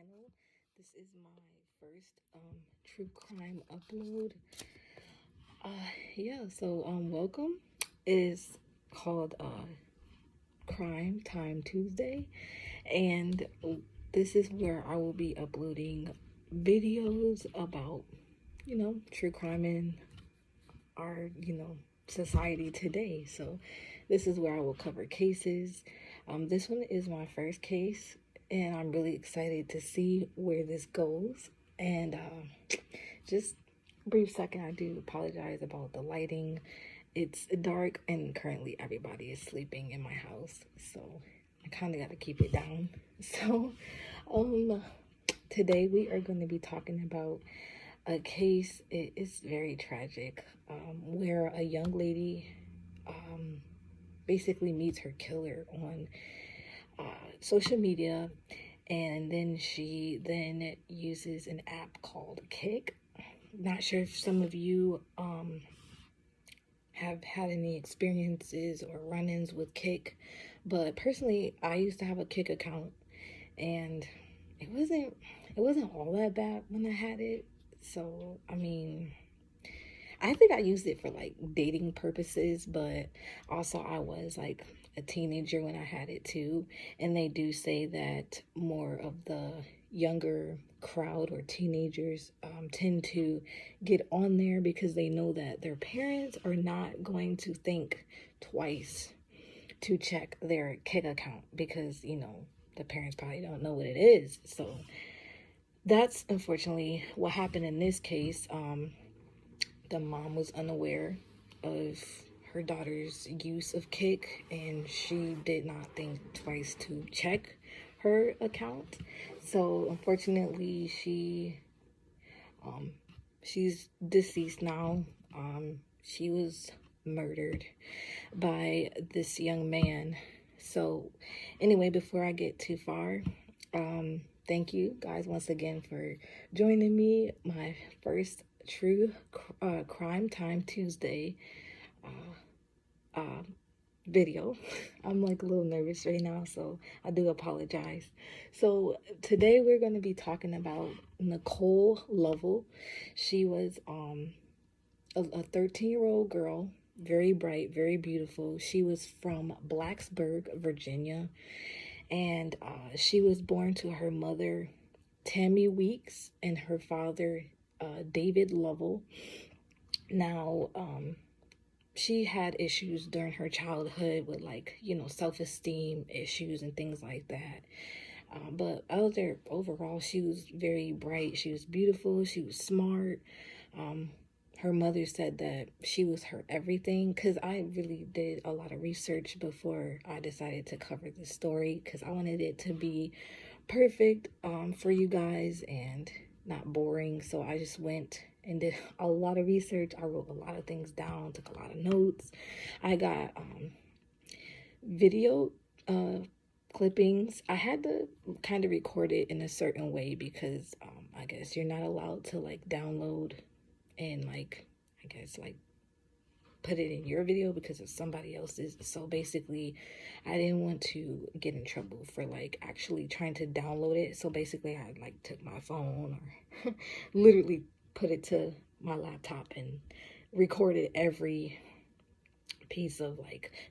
channel. This is my first true crime upload. Welcome. It is called Crime Time Tuesday, and this is where I will be uploading videos about, true crime in our, society today. So this is where I will cover cases. This one is my first case, and I'm really excited to see where this goes. And just brief second, I do apologize about the lighting. It's dark, and currently everybody is sleeping in my house, so I kind of got to keep it down. So, today we are going to be talking about a case. It is very tragic, where a young lady basically meets her killer on social media, and then she then uses an app called Kick. Not sure if some of you have had any experiences or run-ins with Kick, but personally I used to have a Kick account, and it wasn't all that bad when I had it. So I mean, I think I used it for like dating purposes, but also I was like a teenager when I had it too. And they do say that more of the younger crowd or teenagers tend to get on there because they know that their parents are not going to think twice to check their Kick account because, the parents probably don't know what it is. So that's unfortunately what happened in this case. The mom was unaware of her daughter's use of Kick, and she did not think twice to check her account. So unfortunately, she's deceased now. She was murdered by this young man. So anyway, before I get too far, thank you guys once again for joining me. My first true Crime Time Tuesday video. I'm like a little nervous right now, so I do apologize. So today we're going to be talking about Nicole Lovell. She was a 13-year-old girl, very bright, very beautiful. She was from Blacksburg, Virginia, and she was born to her mother, Tammy Weeks, and her father, David Lovell. Now, she had issues during her childhood with self-esteem issues and things like that. But overall, she was very bright. She was beautiful. She was smart. Her mother said that she was her everything, because I really did a lot of research before I decided to cover this story, because I wanted it to be perfect for you guys and not boring. So I just went and did a lot of research. I wrote a lot of things down, took a lot of notes. I got video clippings. I had to kind of record it in a certain way because I guess you're not allowed to download and put it in your video because of somebody else's. So basically, I didn't want to get in trouble for actually trying to download it. So basically, I took my phone or literally put it to my laptop and recorded every piece of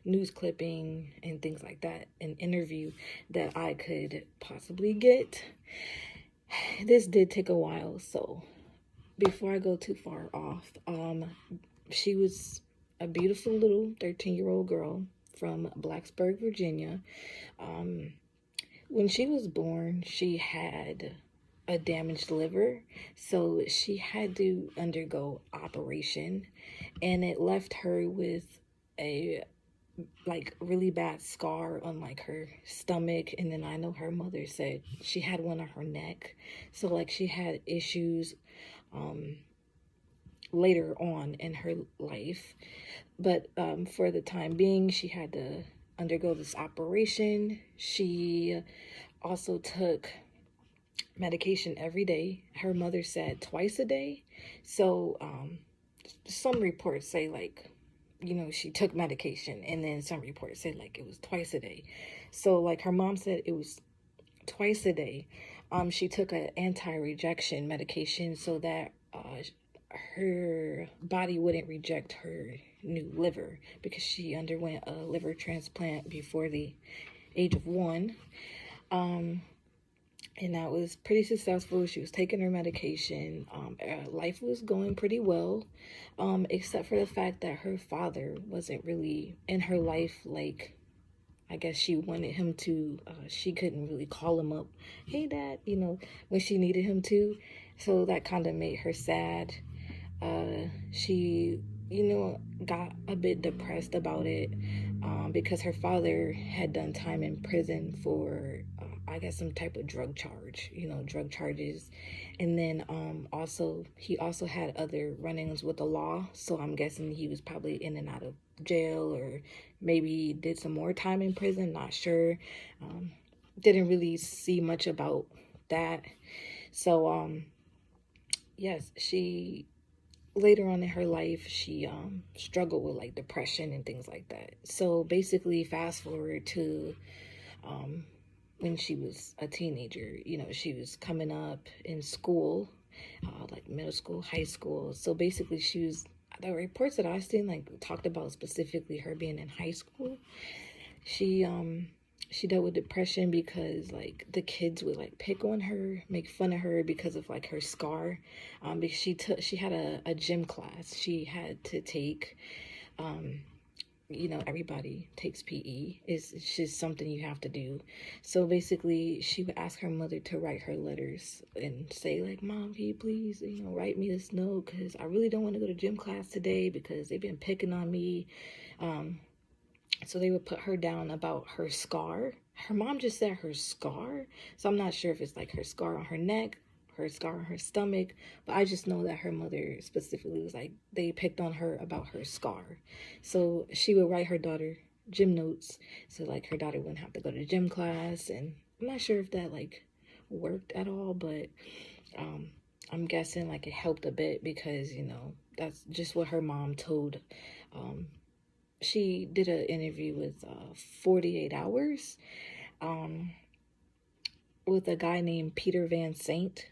news clipping and things like that, an interview that I could possibly get. This did take a while, so before I go too far off, she was a beautiful little 13-year-old girl from Blacksburg, Virginia. When she was born, she had a damaged liver, so she had to undergo operation, and it left her with a really bad scar on her stomach. And then I know her mother said she had one on her neck, so she had issues later on in her life. But for the time being, she had to undergo this operation. She also took medication every day. Her mother said twice a day. So some reports say she took medication, and then some reports said it was twice a day. So her mom said it was twice a day. She took an anti-rejection medication so that her body wouldn't reject her new liver, because she underwent a liver transplant before the age of 1. And that was pretty successful. She was taking her medication. Life was going pretty well, except for the fact that her father wasn't really in her life like I guess she wanted him to. She couldn't really call him up, hey dad, when she needed him to. So that kind of made her sad. She, got a bit depressed about it, because her father had done time in prison for, I guess, some type of drug charges. And then he also had other run-ins with the law. So I'm guessing he was probably in and out of jail, or maybe did some more time in prison, not sure. Didn't really see much about that. So, yes, she later on in her life, she struggled with like depression and things like that. So basically, fast forward to when she was a teenager. She was coming up in school, like middle school, high school. So basically, the reports that I've seen like talked about specifically her being in high school. She dealt with depression because like the kids would like pick on her, make fun of her because of like her scar. Because she had a gym class she had to take. Everybody takes PE. It's just something you have to do. So basically, she would ask her mother to write her letters and say like, Mom, can you please, write me this note, because I really don't want to go to gym class today because they've been picking on me. So they would put her down about her scar. Her mom just said her scar. So I'm not sure if it's like her scar on her neck, her scar on her stomach. But I just know that her mother specifically was like, they picked on her about her scar. So she would write her daughter gym notes, so like her daughter wouldn't have to go to gym class. And I'm not sure if that like worked at all, but I'm guessing like it helped a bit, because that's just what her mom told. She did an interview with 48 Hours with a guy named Peter Van Sant.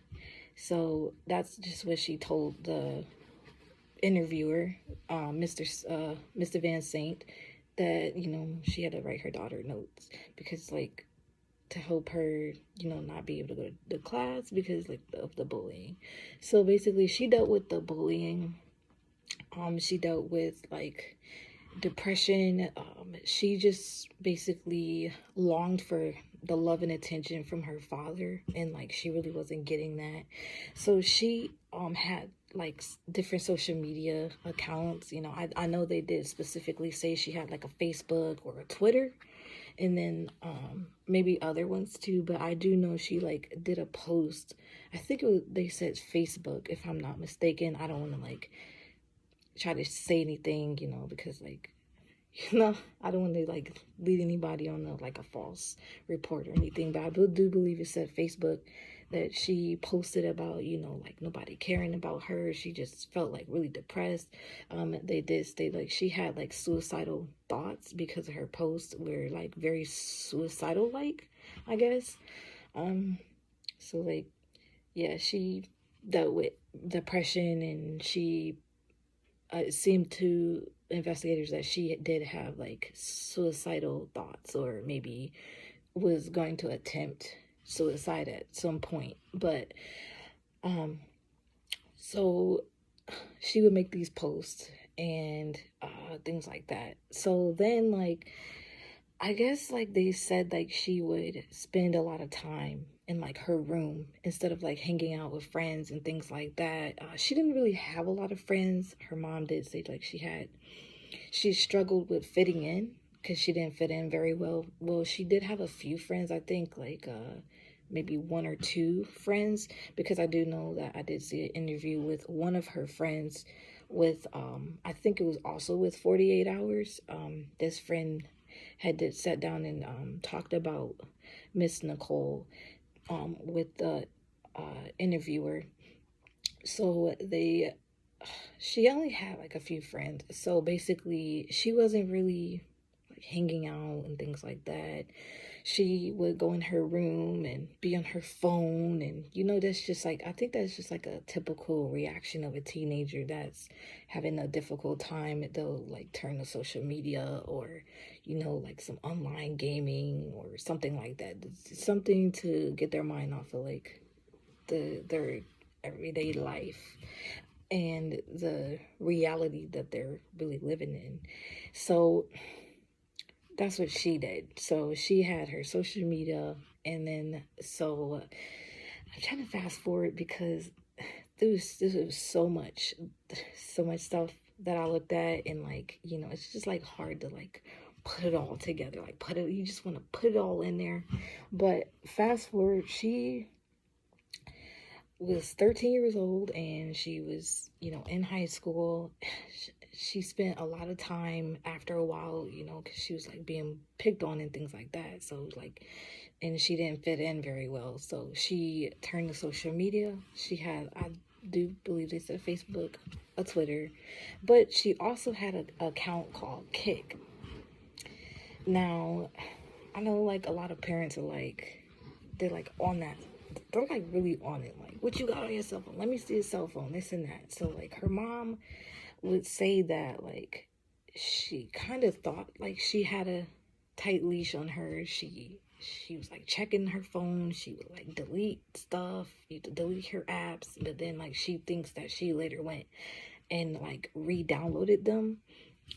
So that's just what she told the interviewer, Mr. Van Sant, that she had to write her daughter notes, because like to help her not be able to go to the class because like of the bullying. So basically, she dealt with the bullying. She dealt with like depression. She just basically longed for the love and attention from her father, and like she really wasn't getting that. So she had like different social media accounts. I know they did specifically say she had like a Facebook or a Twitter, and then maybe other ones too, but I do know she like did a post. I think they said Facebook, if I'm not mistaken. I don't want to like try to say anything, because like, I don't want to like lead anybody on like a false report or anything, but I do believe it said Facebook, that she posted about, like nobody caring about her. She just felt like really depressed. They did state like she had like suicidal thoughts, because of her posts were like very suicidal like, I guess. So like, yeah, she dealt with depression, and she it seemed to investigators that she did have like suicidal thoughts, or maybe was going to attempt suicide at some point. But so she would make these posts and things like that. So then like, I guess like they said like she would spend a lot of time in like her room instead of like hanging out with friends and things like that. She didn't really have a lot of friends. Her mom did say like she struggled with fitting in, because she didn't fit in very well. Well, she did have a few friends, I think like maybe 1 or 2 friends, because I do know that I did see an interview with one of her friends with I think it was also with 48 Hours. This friend had sat down and talked about Miss Nicole with the interviewer. So she only had like a few friends. So basically, she wasn't really hanging out and things like that. She would go in her room and be on her phone, and that's just like, I think that's just like a typical reaction of a teenager that's having a difficult time. They'll like turn to social media, or like some online gaming or something like that. It's something to get their mind off of like their everyday life and the reality that they're really living in. So that's what she did. So she had her social media, and then I'm trying to fast forward because there was so much stuff that I looked at, and like it's just like hard to like put it all together, like you just want to put it all in there. But fast forward, she was 13 years old, and she was in high school. She spent a lot of time after a while, because she was like being picked on and things like that. So like, and she didn't fit in very well. So she turned to social media. She had, I do believe they said, Facebook, a Twitter, but she also had an account called Kick. Now, I know like a lot of parents are like, they're like on that. They're like really on it. Like, what you got on your cell phone? Let me see your cell phone, this and that. So like her mom would say that like she kind of thought like she had a tight leash on her. She was like checking her phone. She would like delete stuff, delete her apps, but then like she thinks that she later went and like re-downloaded them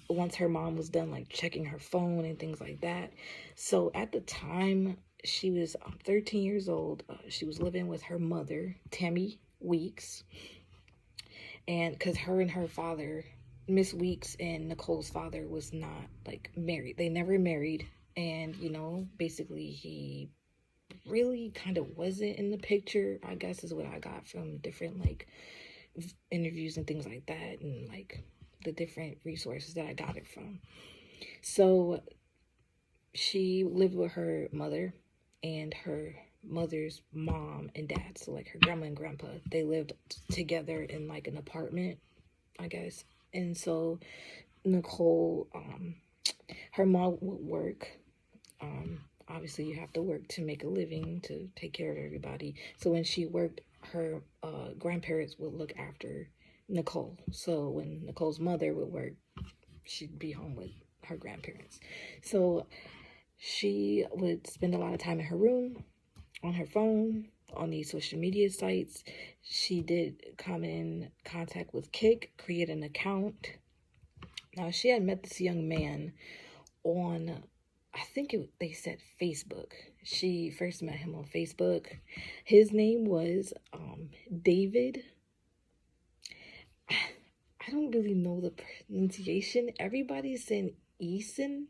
once her mom was done like checking her phone and things like that. So at the time, she was 13 years old. She was living with her mother, Tammy Weeks, and because her and her father, Miss Weeks and Nicole's father, was not like married. They never married, and basically he really kind of wasn't in the picture, I guess, is what I got from different like interviews and things like that, and like the different resources that I got it from. So she lived with her mother and her mother's mom and dad. So like her grandma and grandpa, they lived together in like an apartment, I guess. And so Nicole, her mom would work. Obviously you have to work to make a living, to take care of everybody. So when she worked, her grandparents would look after Nicole. So when Nicole's mother would work, she'd be home with her grandparents. So she would spend a lot of time in her room, on her phone, on these social media sites. She did come in contact with Kick, create an account. Now, she had met this young man on, I think they said Facebook. She first met him on Facebook. His name was David. I don't really know the pronunciation. Everybody's saying Eisenheiser.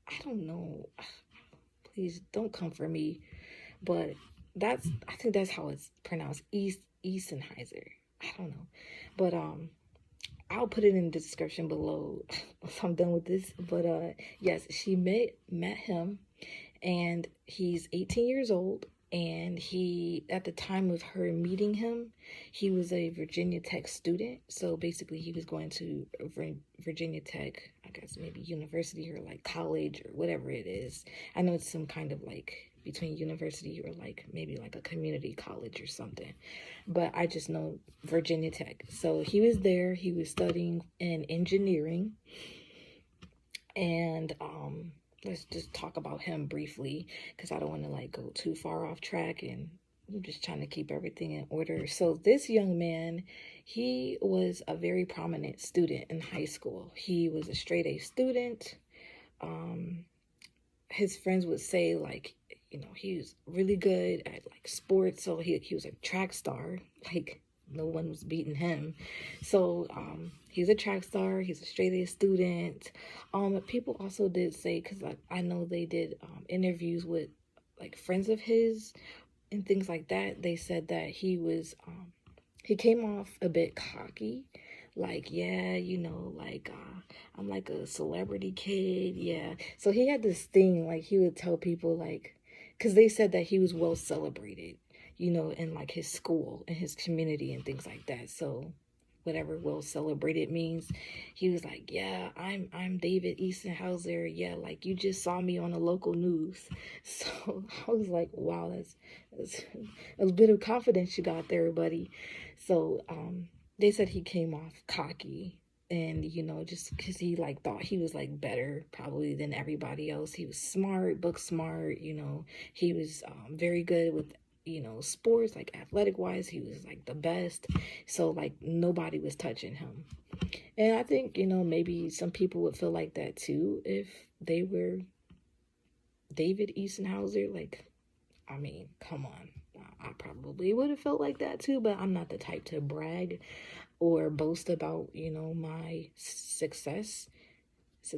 I don't know. Please don't come for me. But I think that's how it's pronounced. Eisenheiser. I don't know. But I'll put it in the description below if I'm done with this. But yes, she met him, and he's 18 years old. And he, at the time of her meeting him, he was a Virginia Tech student. So basically he was going to Virginia Tech, I guess maybe university or like college or whatever it is. I know it's some kind of like between university or like maybe like a community college or something. But I just know Virginia Tech. So he was there. He was studying in engineering. And let's just talk about him briefly, because I don't want to like go too far off track, and I'm just trying to keep everything in order. So this young man, he was a very prominent student in high school. He was a straight A student. His friends would say like, he was really good at like sports. So he was a track star. Like no one was beating him. So he's a track star. He's a straight A student. People also did say, because like I know they did interviews with like friends of his and things like that. They said that he came off a bit cocky, like, yeah, like I'm like a celebrity kid, yeah. So he had this thing, like he would tell people like, because they said that he was well celebrated, in like his school and his community and things like that. So whatever well celebrated means. He was like, yeah, I'm David Eisenhauser. Yeah, like you just saw me on the local news. So I was like, wow, that's a bit of confidence you got there, buddy. So they said he came off cocky, and just because he like thought he was like better probably than everybody else. He was smart, book smart. He was very good with sports, like athletic wise. He was like the best. So like nobody was touching him. And I think maybe some people would feel like that too if they were David Eisenhauser. Like, I mean, come on. I probably would have felt like that too, but I'm not the type to brag or boast about my successes. So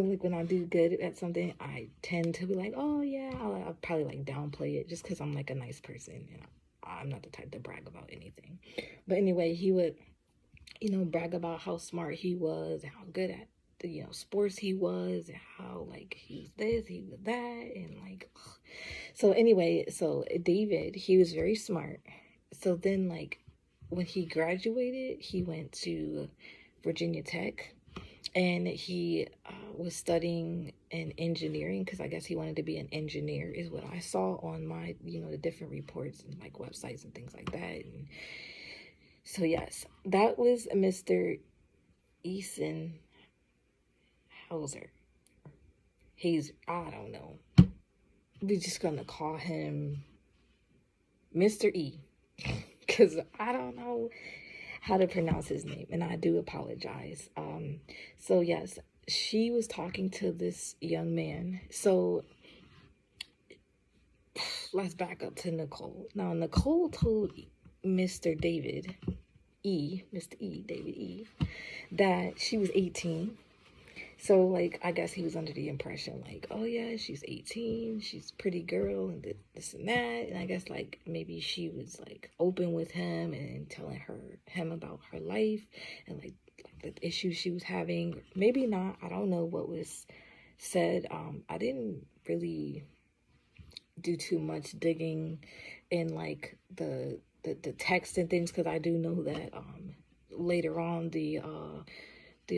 like when I do good at something, I tend to be like, oh yeah, I'll probably like downplay it just because I'm like a nice person. I'm not the type to brag about anything. But anyway, he would brag about how smart he was and how good at the sports he was, and how like he was this, he was that, and like so anyway, so David, he was very smart. So then like when he graduated, he went to Virginia Tech, and he was studying in engineering because I guess he wanted to be an engineer, is what I saw on my the different reports and like websites and things like that. And so yes, that was Mr. Eisenhauser. I don't know, we're just gonna call him Mr. E because I don't know how to pronounce his name, and I do apologize. So yes, she was talking to this young man. So let's back up to Nicole. Now Nicole told Mr. David E, that she was 18. So like I guess he was under the impression like, oh yeah, she's 18, she's a pretty girl, and this and that. And I guess like maybe she was like open with him and telling him about her life and like the issues she was having. Maybe not. I don't know what was said. I didn't really do too much digging in like the text and things, because I do know that later on the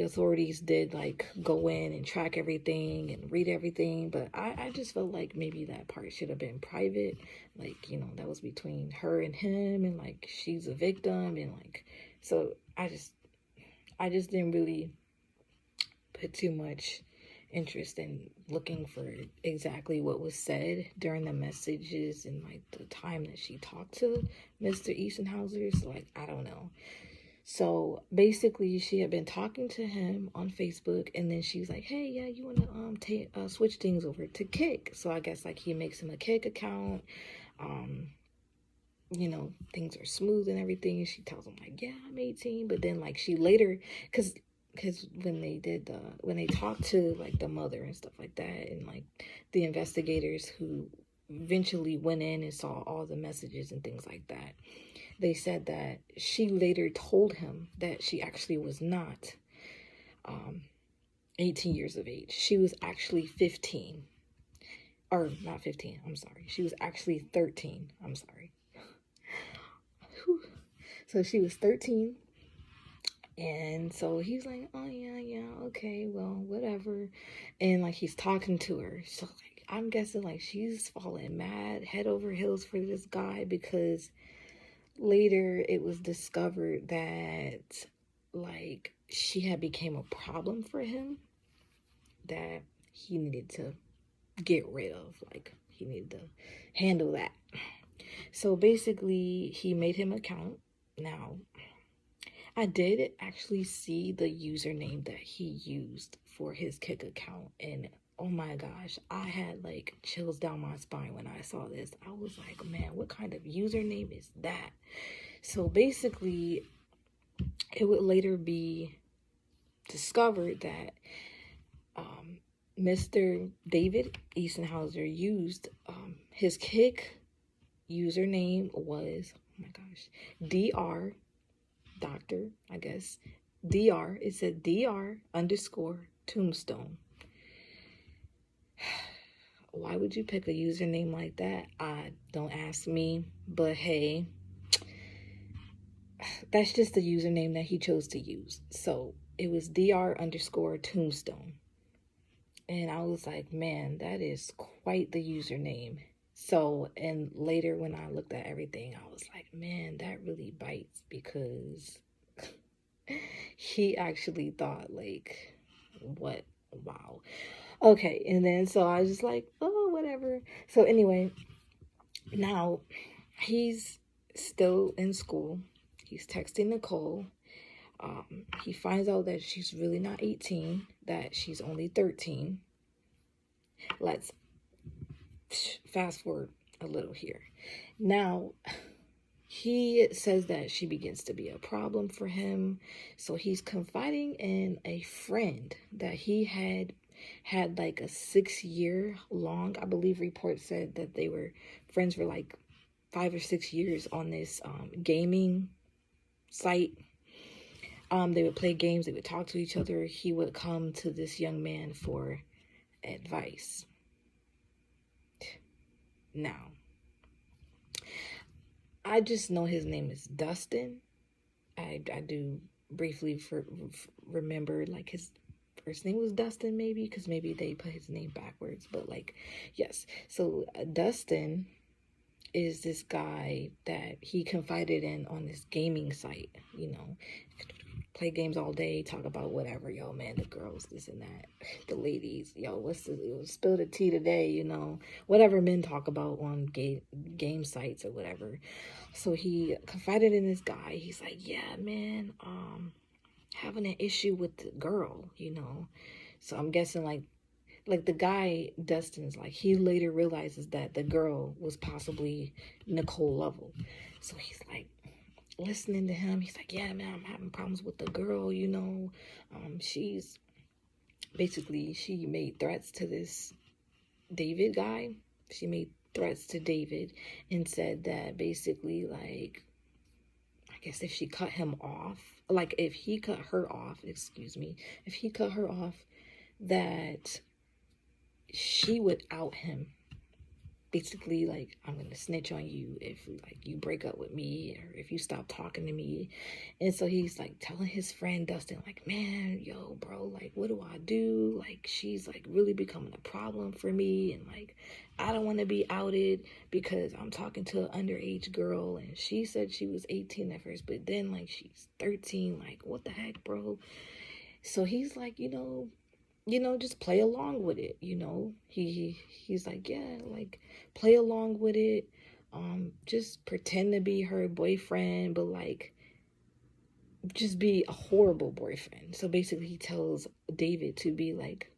authorities did like go in and track everything and read everything. But I just felt like maybe that part should have been private. Like, that was between her and him, and like she's a victim, and like, so I just didn't really put too much interest in looking for exactly what was said during the messages and like the time that she talked to Mr. Eisenhauser. So like, I don't know. So basically, she had been talking to him on Facebook, and then she was like, "Hey, yeah, you want to switch things over to Kick?" So I guess like he makes him a Kick account. Things are smooth and everything. And she tells him like, "Yeah, I'm 18," but then like she later, because when they talked to like the mother and stuff like that, and like the investigators who eventually went in and saw all the messages and things like that, they said that she later told him that she actually was not 18 years of age. She was actually 15. Or not 15, I'm sorry. She was actually 13. I'm sorry. So she was 13. And so he's like, oh, yeah, okay, well, whatever. And like he's talking to her. So like, I'm guessing like she's falling mad, head over heels for this guy, because later it was discovered that like she had became a problem for him that he needed to get rid of. Like he needed to handle that. So basically he made him an account. Now I did actually see the username that he used for his Kick account, and oh my gosh, I had like chills down my spine when I saw this. I was like, man, what kind of username is that? So basically, it would later be discovered that Mr. David Eisenhauser used his Kick username was, oh my gosh, DR, doctor, I guess, DR, it said DR _ tombstone. Why would you pick a username like that? Don't ask me, but hey, that's just the username that he chose to use. So it was dr_tombstone. And I was like, man, that is quite the username. So, and later when I looked at everything, I was like, man, that really bites, because he actually thought, like, what? Wow. Okay. And then so I was just like, oh, whatever. So anyway, now he's still in school. He's texting Nicole. He finds out that she's really not 18, that she's only 13. Let's fast forward a little here. Now, he says that she begins to be a problem for him. So he's confiding in a friend that he had like a 6-year long, I believe reports said that they were friends for like 5 or 6 years on this gaming site. They would play games, they would talk to each other. He would come to this young man for advice. Now, I just know his name is Dustin. I do briefly remember like his first name was Dustin, maybe, because maybe they put his name backwards. But like, yes. So Dustin is this guy that he confided in on this gaming site, you know, play games all day, talk about whatever, yo, man, the girls, this and that, the ladies, yo, spill the tea today, you know, whatever men talk about on game sites or whatever. So he confided in this guy. He's like, yeah, man, having an issue with the girl, you know. So I'm guessing like the guy, Dustin's like, he later realizes that the girl was possibly Nicole Lovell. So he's like, listening to him, he's like, yeah, man, I'm having problems with the girl, you know. She's basically, she made threats to this David guy. She made threats to David and said that basically, like, I guess if she cut him off, like if he cut her off, if he cut her off, that she would out him. Basically, like, I'm gonna snitch on you if like you break up with me or if you stop talking to me. And so he's like telling his friend Dustin, like, man, yo, bro, like, what do I do? Like, she's like really becoming a problem for me, and like I don't want to be outed because I'm talking to an underage girl, and she said she was 18 at first, but then like she's 13. Like, what the heck, bro? So he's like, just play along with it, you know. He's like, yeah, like play along with it. Just pretend to be her boyfriend, but like just be a horrible boyfriend. So basically he tells David to be like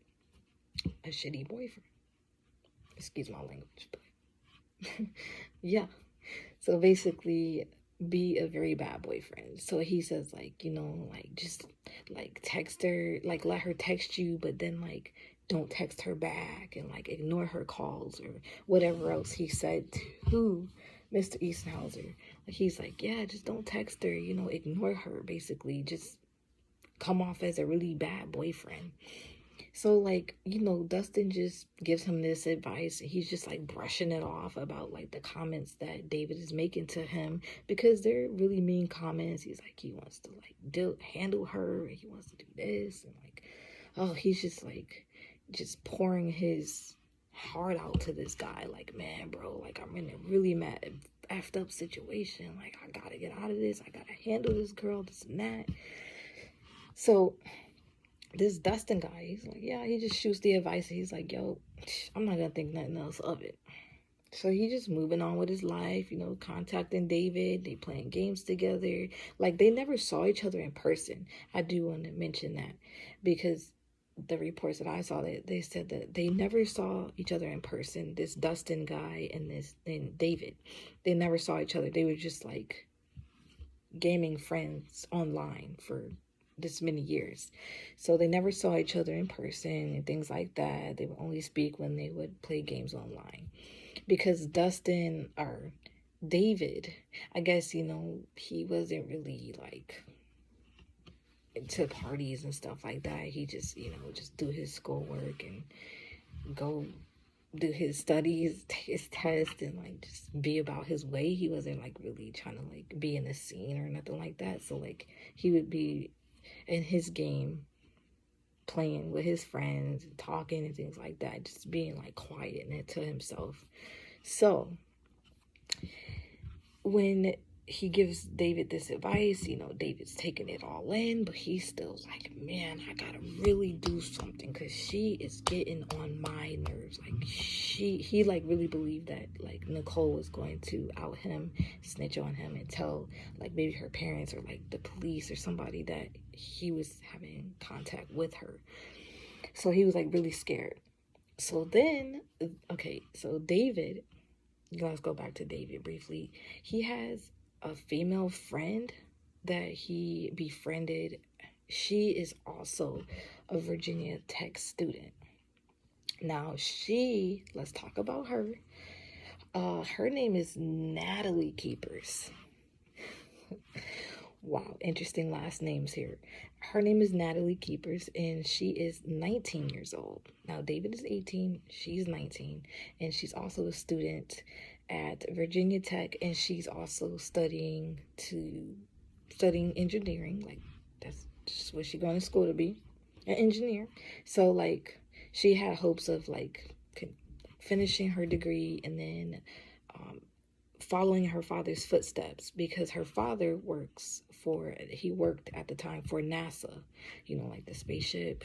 a shitty boyfriend. Excuse my language, but yeah. So basically be a very bad boyfriend. So he says like, like just like text her, like let her text you, but then like don't text her back, and like ignore her calls or whatever else he said to Mr. Easthauser. Like he's like, yeah, just don't text her, ignore her, basically. Just come off as a really bad boyfriend. So, like, Dustin just gives him this advice. He's just like brushing it off about like the comments that David is making to him, because they're really mean comments. He's like, he wants to like handle her, and he wants to do this, and like, oh, he's just like, just pouring his heart out to this guy. Like, man, bro, like I'm in a really effed up situation. Like, I gotta get out of this. I gotta handle this girl, this and that. So this Dustin guy, he's like, yeah, he just shoots the advice. He's like, yo, I'm not gonna think nothing else of it. So he just moving on with his life, contacting David. They playing games together. Like, they never saw each other in person. I do want to mention that, because the reports that I saw, they said that they never saw each other in person. This Dustin guy and David, they never saw each other. They were just like gaming friends online for this many years. So they never saw each other in person and things like that. They would only speak when they would play games online. Because Dustin, or David, I guess, he wasn't really like into parties and stuff like that. He just, just do his schoolwork and go do his studies, take his test, and like just be about his way. He wasn't like really trying to like be in the scene or nothing like that. So like he would be in his game, playing with his friends, talking and things like that, just being like quiet and to himself. So when he gives David this advice, you know, David's taking it all in, but he's still like, man, I gotta really do something because she is getting on my nerves. Like he like really believed that like Nicole was going to out him, snitch on him, and tell like maybe her parents or like the police or somebody that he was having contact with her. So he was like really scared. So then, okay, so David, let's go back to David briefly. He has a female friend that he befriended. She is also a Virginia Tech student. Now let's talk about her. Her name is Natalie Keepers. Wow, interesting last names here. Her name is Natalie Keepers, and she is 19 years old. Now, David is 18, she's 19, and she's also a student at Virginia Tech, and she's also studying engineering. Like, that's just what she's going to school to be, an engineer. So, like, she had hopes of, like, finishing her degree and then following her father's footsteps, because her father worked at the time for NASA, you know, like the spaceship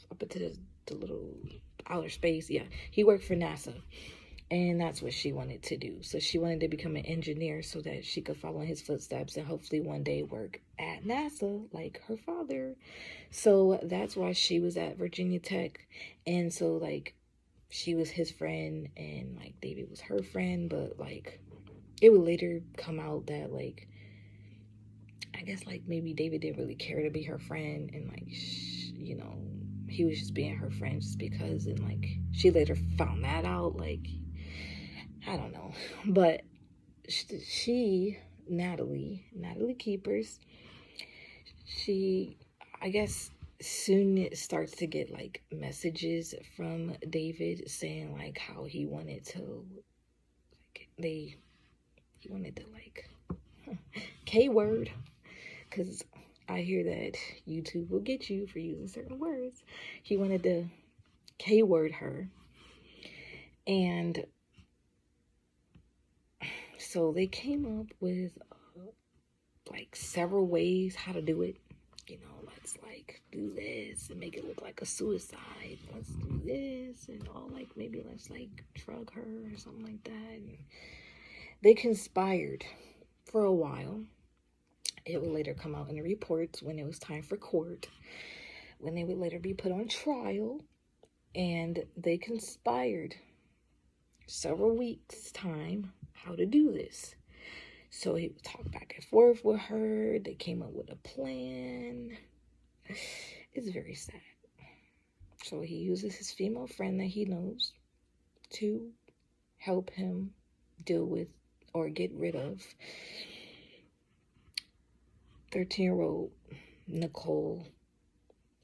up into the little outer space. Yeah, he worked for NASA, and that's what she wanted to do. So she wanted to become an engineer so that she could follow in his footsteps and hopefully one day work at NASA like her father. So that's why she was at Virginia Tech. And so like she was his friend and like David was her friend, but like it would later come out that like I guess like maybe David didn't really care to be her friend, and like you know, he was just being her friend just because, and like she later found that out. Like I don't know, but Natalie Keepers, she, I guess soon it starts to get like messages from David saying like how he wanted to like K-word, because I hear that YouTube will get you for using certain words. He wanted to K-word her, and so they came up with like several ways how to do it. You know, let's like do this and make it look like a suicide. Let's do this and all like maybe let's like drug her or something like that. And they conspired for a while. It would later come out in the reports when it was time for court, when they would later be put on trial, and they conspired several weeks' time how to do this. So he would talk back and forth with her. They came up with a plan. It's very sad. So he uses his female friend that he knows to help him deal with or get rid of 13-year-old Nicole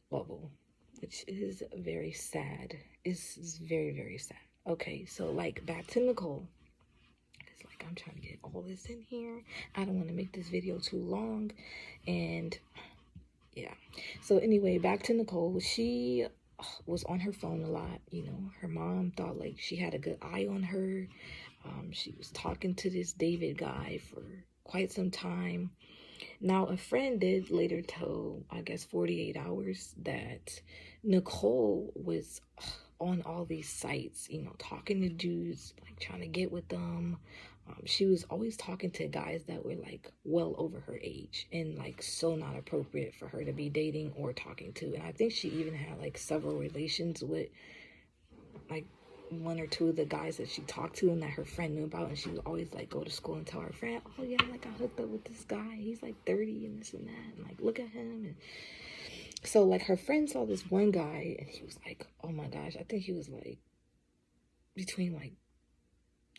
Lovell, which is very sad. It's very, very sad. Okay, so like back to Nicole. It's like I'm trying to get all this in here. I don't want to make this video too long. And yeah. So anyway, back to Nicole. She was on her phone a lot. You know, her mom thought like she had a good eye on her. She was talking to this David guy for quite some time. Now, a friend did later tell, I guess, 48 Hours that Nicole was on all these sites, you know, talking to dudes, like trying to get with them. She was always talking to guys that were like well over her age and like so not appropriate for her to be dating or talking to. And I think she even had like several relations with like one or two of the guys that she talked to and that her friend knew about, and she would always like go to school and tell her friend, oh yeah, like I hooked up with this guy, he's like 30 and this and that, and like look at him. And so like her friend saw this one guy and he was like, oh my gosh, I think he was like between like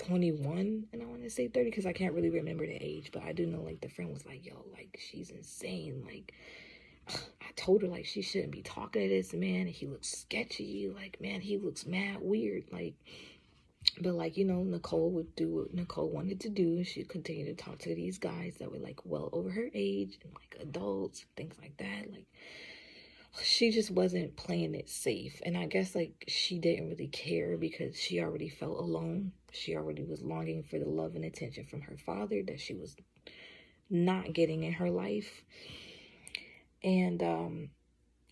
21 and I want to say 30 because I can't really remember the age, but I do know like the friend was like, yo, like she's insane, like I told her like she shouldn't be talking to this man. He looks sketchy. Like, man, he looks mad weird. Like, but like, you know, Nicole would do what Nicole wanted to do. She'd continue to talk to these guys that were like well over her age and like adults, things like that. Like, she just wasn't playing it safe. And I guess like she didn't really care because she already felt alone. She already was longing for the love and attention from her father that she was not getting in her life. And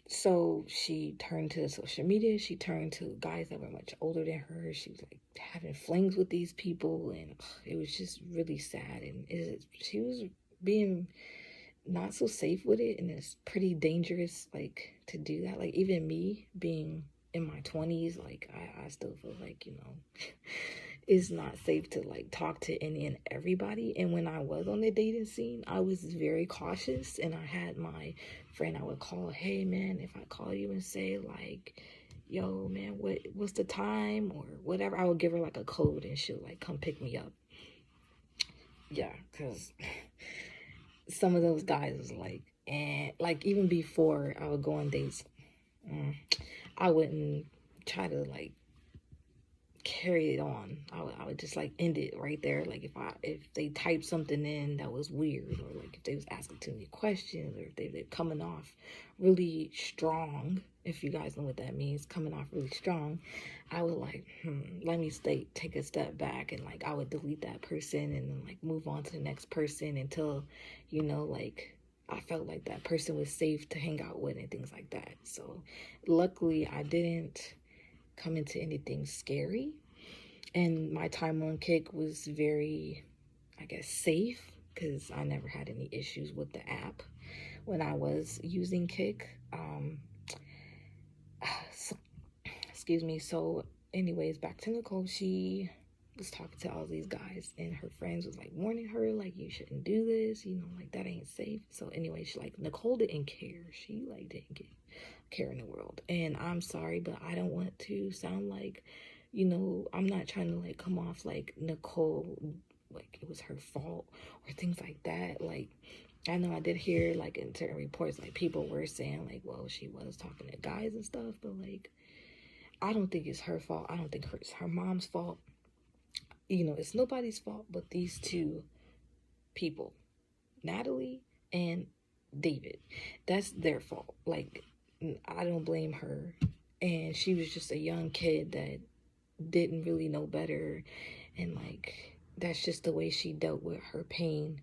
so she turned to social media. She turned to guys that were much older than her. She was like having flings with these people, and it was just really sad. And she was being not so safe with it, and it's pretty dangerous, like, to do that. Like, even me being in my 20s, like, I still feel like, you know, it's not safe to like talk to any and everybody. And when I was on the dating scene, I was very cautious, and I had my friend I would call, hey man, if I call you and say like, yo man, what's the time or whatever, I would give her like a code and she'll like come pick me up. Yeah, because some of those guys was like, and like even before I would go on dates, I wouldn't try to like carry it on. I would just like end it right there. Like if they typed something in that was weird, or like if they was asking too many questions, or if they're coming off really strong, if you guys know what that means, coming off really strong, I would like, let me take a step back, and like I would delete that person and then like move on to the next person until, you know, like I felt like that person was safe to hang out with and things like that. So luckily I didn't come into anything scary, and my time on Kick was very, I guess, safe, because I never had any issues with the app when I was using Kick. So, excuse me. So anyways, back to Nicole. She was talking to all these guys, and her friends was like warning her like, you shouldn't do this, you know, like that ain't safe. So anyway, she like, Nicole didn't care. She like didn't care in the world. And I'm sorry, but I don't want to sound like, you know, I'm not trying to like come off like Nicole, like it was her fault or things like that. Like, I know I did hear like in certain reports, like people were saying like, well, she was talking to guys and stuff, but like, I don't think it's her fault. I don't think it's her mom's fault. You know, it's nobody's fault but these two people, Natalie and David. That's their fault. Like, I don't blame her. And she was just a young kid that didn't really know better. And like, that's just the way she dealt with her pain,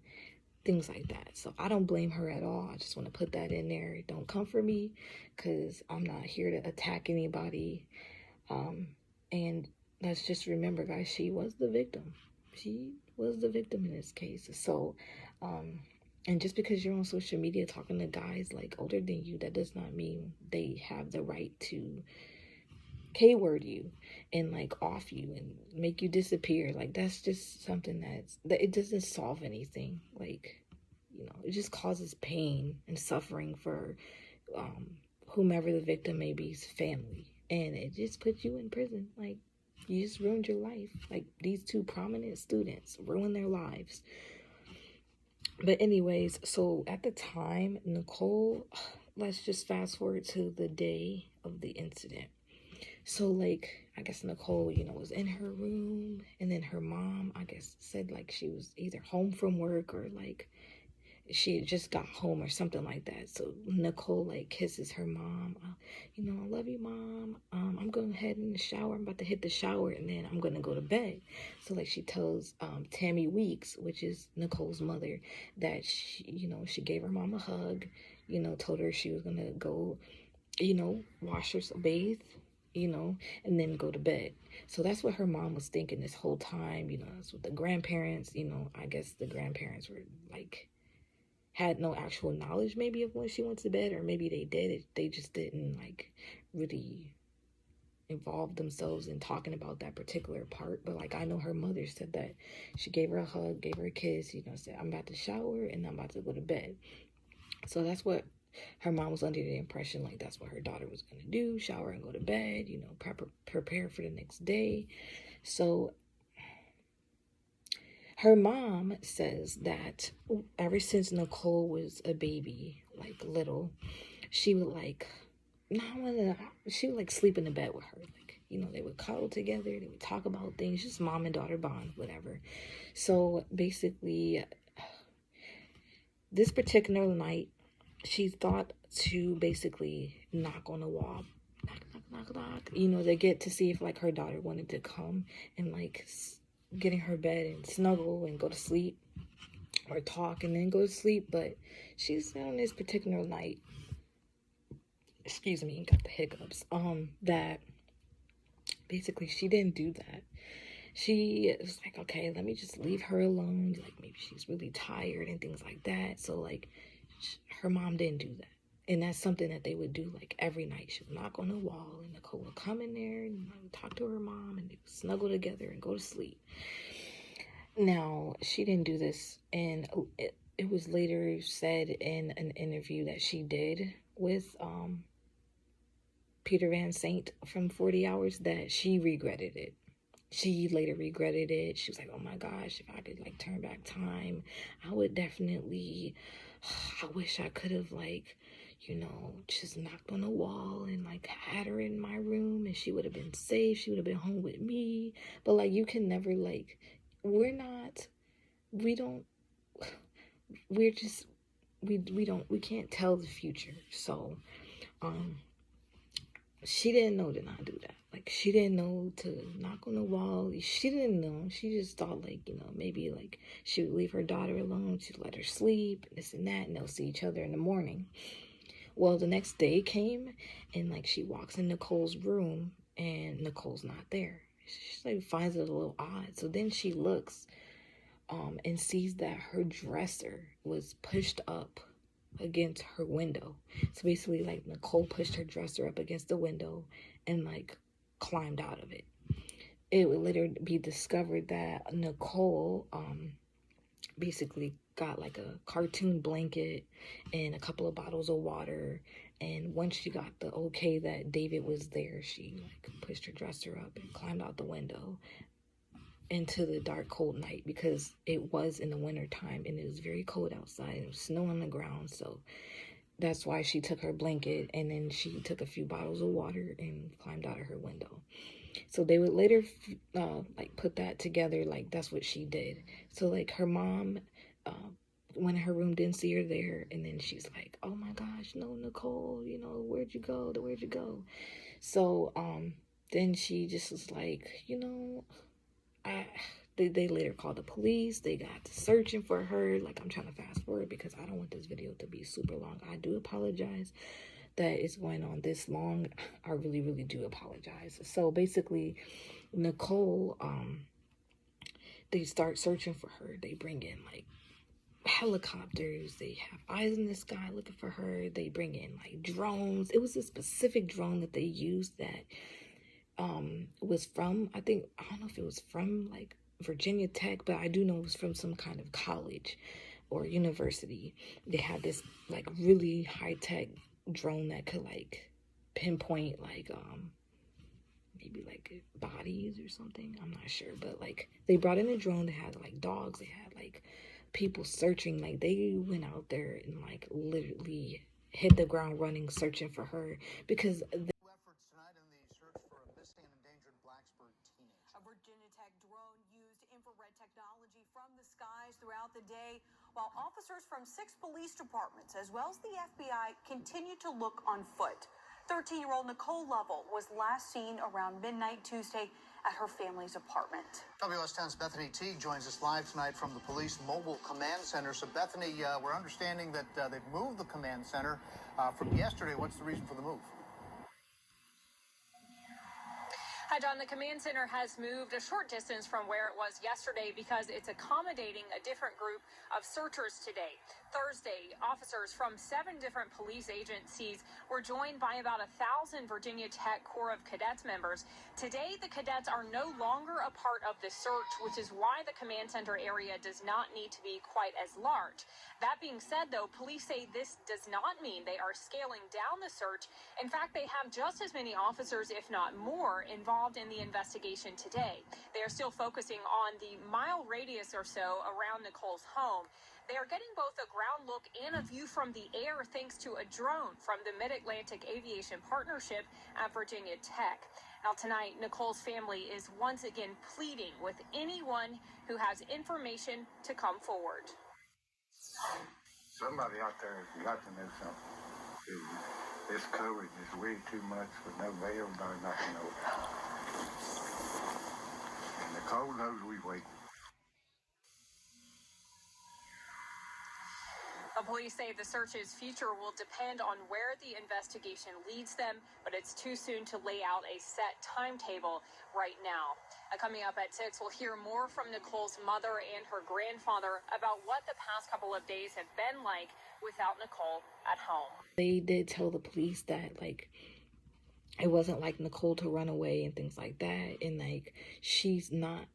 things like that. So I don't blame her at all. I just want to put that in there. Don't come for me, because I'm not here to attack anybody. And let's just remember, guys, she was the victim. She was the victim in this case. So, and just because you're on social media talking to guys like older than you, that does not mean they have the right to K-word you and like off you and make you disappear. Like, that's just something that it doesn't solve anything. Like, you know, it just causes pain and suffering for whomever the victim may be's family, and it just puts you in prison. Like, you just ruined your life. Like, these two prominent students ruined their lives. But anyways, so at the time, Nicole, let's just fast forward to the day of the incident. So like, I guess Nicole, you know, was in her room, and then her mom, I guess, said like she was either home from work or like she just got home or something like that. So Nicole like kisses her mom, you know, I love you, mom. I'm going ahead in the shower. I'm about to hit the shower, and then I'm gonna go to bed. So like, she tells Tammy Weeks, which is Nicole's mother, that she, you know, she gave her mom a hug, you know, told her she was gonna go, you know, wash her, bathe, you know, and then go to bed. So that's what her mom was thinking this whole time. You know, that's what the grandparents, you know, I guess the grandparents were like, had no actual knowledge maybe of when she went to bed, or maybe they did. They just didn't like really involve themselves in talking about that particular part. But like, I know her mother said that she gave her a hug, gave her a kiss, you know, said, I'm about to shower and I'm about to go to bed. So that's what her mom was under the impression, like that's what her daughter was going to do, shower and go to bed, you know, prepare for the next day. So her mom says that ever since Nicole was a baby, like little, she would like, she would like sleep in the bed with her. Like, they would cuddle together, they would talk about things, just mom and daughter bond, whatever. So basically, this particular night, she thought to basically knock on the wall. Knock, knock, knock, knock. To get to see if like her daughter wanted to come and like get in her bed and snuggle and go to sleep or talk and then go to sleep. But she's on this particular night, excuse me, got the hiccups, that basically she didn't do that. She was like, okay, let me just leave her alone. Like, maybe she's really tired and things like that. So, like, her mom didn't do that. And that's something that they would do, like, every night. She would knock on the wall, and Nicole would come in there and talk to her mom, and they would snuggle together and go to sleep. Now, she didn't do this, and it was later said in an interview that she did with Peter Van Sant from 40 Hours that she regretted it. She later regretted it. She was like, oh my gosh, if I could like turn back time, I would definitely, I wish I could have like, just knocked on the wall and like had her in my room and she would have been safe. She would have been home with me. But like, you can never like, we can't tell the future. So, she didn't know to not do that. Like, she didn't know to knock on the wall. She didn't know. She just thought, like, maybe, like, she would leave her daughter alone. She'd let her sleep, this and that, and they'll see each other in the morning. Well, the next day came, and, like, she walks in Nicole's room, and Nicole's not there. She, like, finds it a little odd. So then she looks and sees that her dresser was pushed up against her window. So basically, like, Nicole pushed her dresser up against the window and like climbed out of it. It would later be discovered that Nicole basically got like a cartoon blanket and a couple of bottles of water, and once she got the okay that David was there, she like pushed her dresser up and climbed out the window into the dark, cold night, because it was in the winter time and it was very cold outside and it was snow on the ground. So that's why she took her blanket and then she took a few bottles of water and climbed out of her window. So they would later like put that together, like that's what she did. So like her mom went in her room, didn't see her there, and then she's like, oh my gosh, no, Nicole, where'd you go? So then she just was like, they later called the police. They got to searching for her. Like, I'm trying to fast forward because I don't want this video to be super long. I do apologize that it's going on this long. I really, really do apologize. So basically, Nicole, they start searching for her. They bring in like helicopters. They have eyes in the sky looking for her. They bring in like drones. It was a specific drone that they used that was from, I don't know if it was from like Virginia Tech, but I do know it was from some kind of college or university. They had this like really high-tech drone that could like pinpoint like maybe like bodies or something, I'm not sure, but like they brought in a drone that had like dogs, they had like people searching, like they went out there and like literally hit the ground running searching for her because Efforts tonight in the search for a missing and endangered Blacksburg teenager. A Virginia Tech drone used infrared technology from the skies throughout the day, while officers from 6 police departments, as well as the FBI, continue to look on foot. 13-year-old Nicole Lovell was last seen around midnight Tuesday at her family's apartment. WS10's Bethany Teague joins us live tonight from the police mobile command center. So, Bethany, we're understanding that they've moved the command center from yesterday. What's the reason for the move? Hi, John. The command center has moved a short distance from where it was yesterday because it's accommodating a different group of searchers today. Thursday, officers from 7 different police agencies were joined by about 1,000 Virginia Tech Corps of Cadets members. Today, the cadets are no longer a part of the search, which is why the command center area does not need to be quite as large. That being said, though, police say this does not mean they are scaling down the search. In fact, they have just as many officers, if not more, involved involved in the investigation today. They are still focusing on the mile radius or so around Nicole's home. They are getting both a ground look and a view from the air thanks to a drone from the Mid-Atlantic Aviation Partnership at Virginia Tech. Now tonight, Nicole's family is once again pleading with anyone who has information to come forward. Somebody out there has got to know something. This coverage is way too much for nobody not to know about. And Nicole knows we wait. The police say the search's future will depend on where the investigation leads them, but it's too soon to lay out a set timetable right now. Coming up at 6, we'll hear more from Nicole's mother and her grandfather about what the past couple of days have been like without Nicole at home. They did tell the police that, like, it wasn't like Nicole to run away and things like that, and like she's not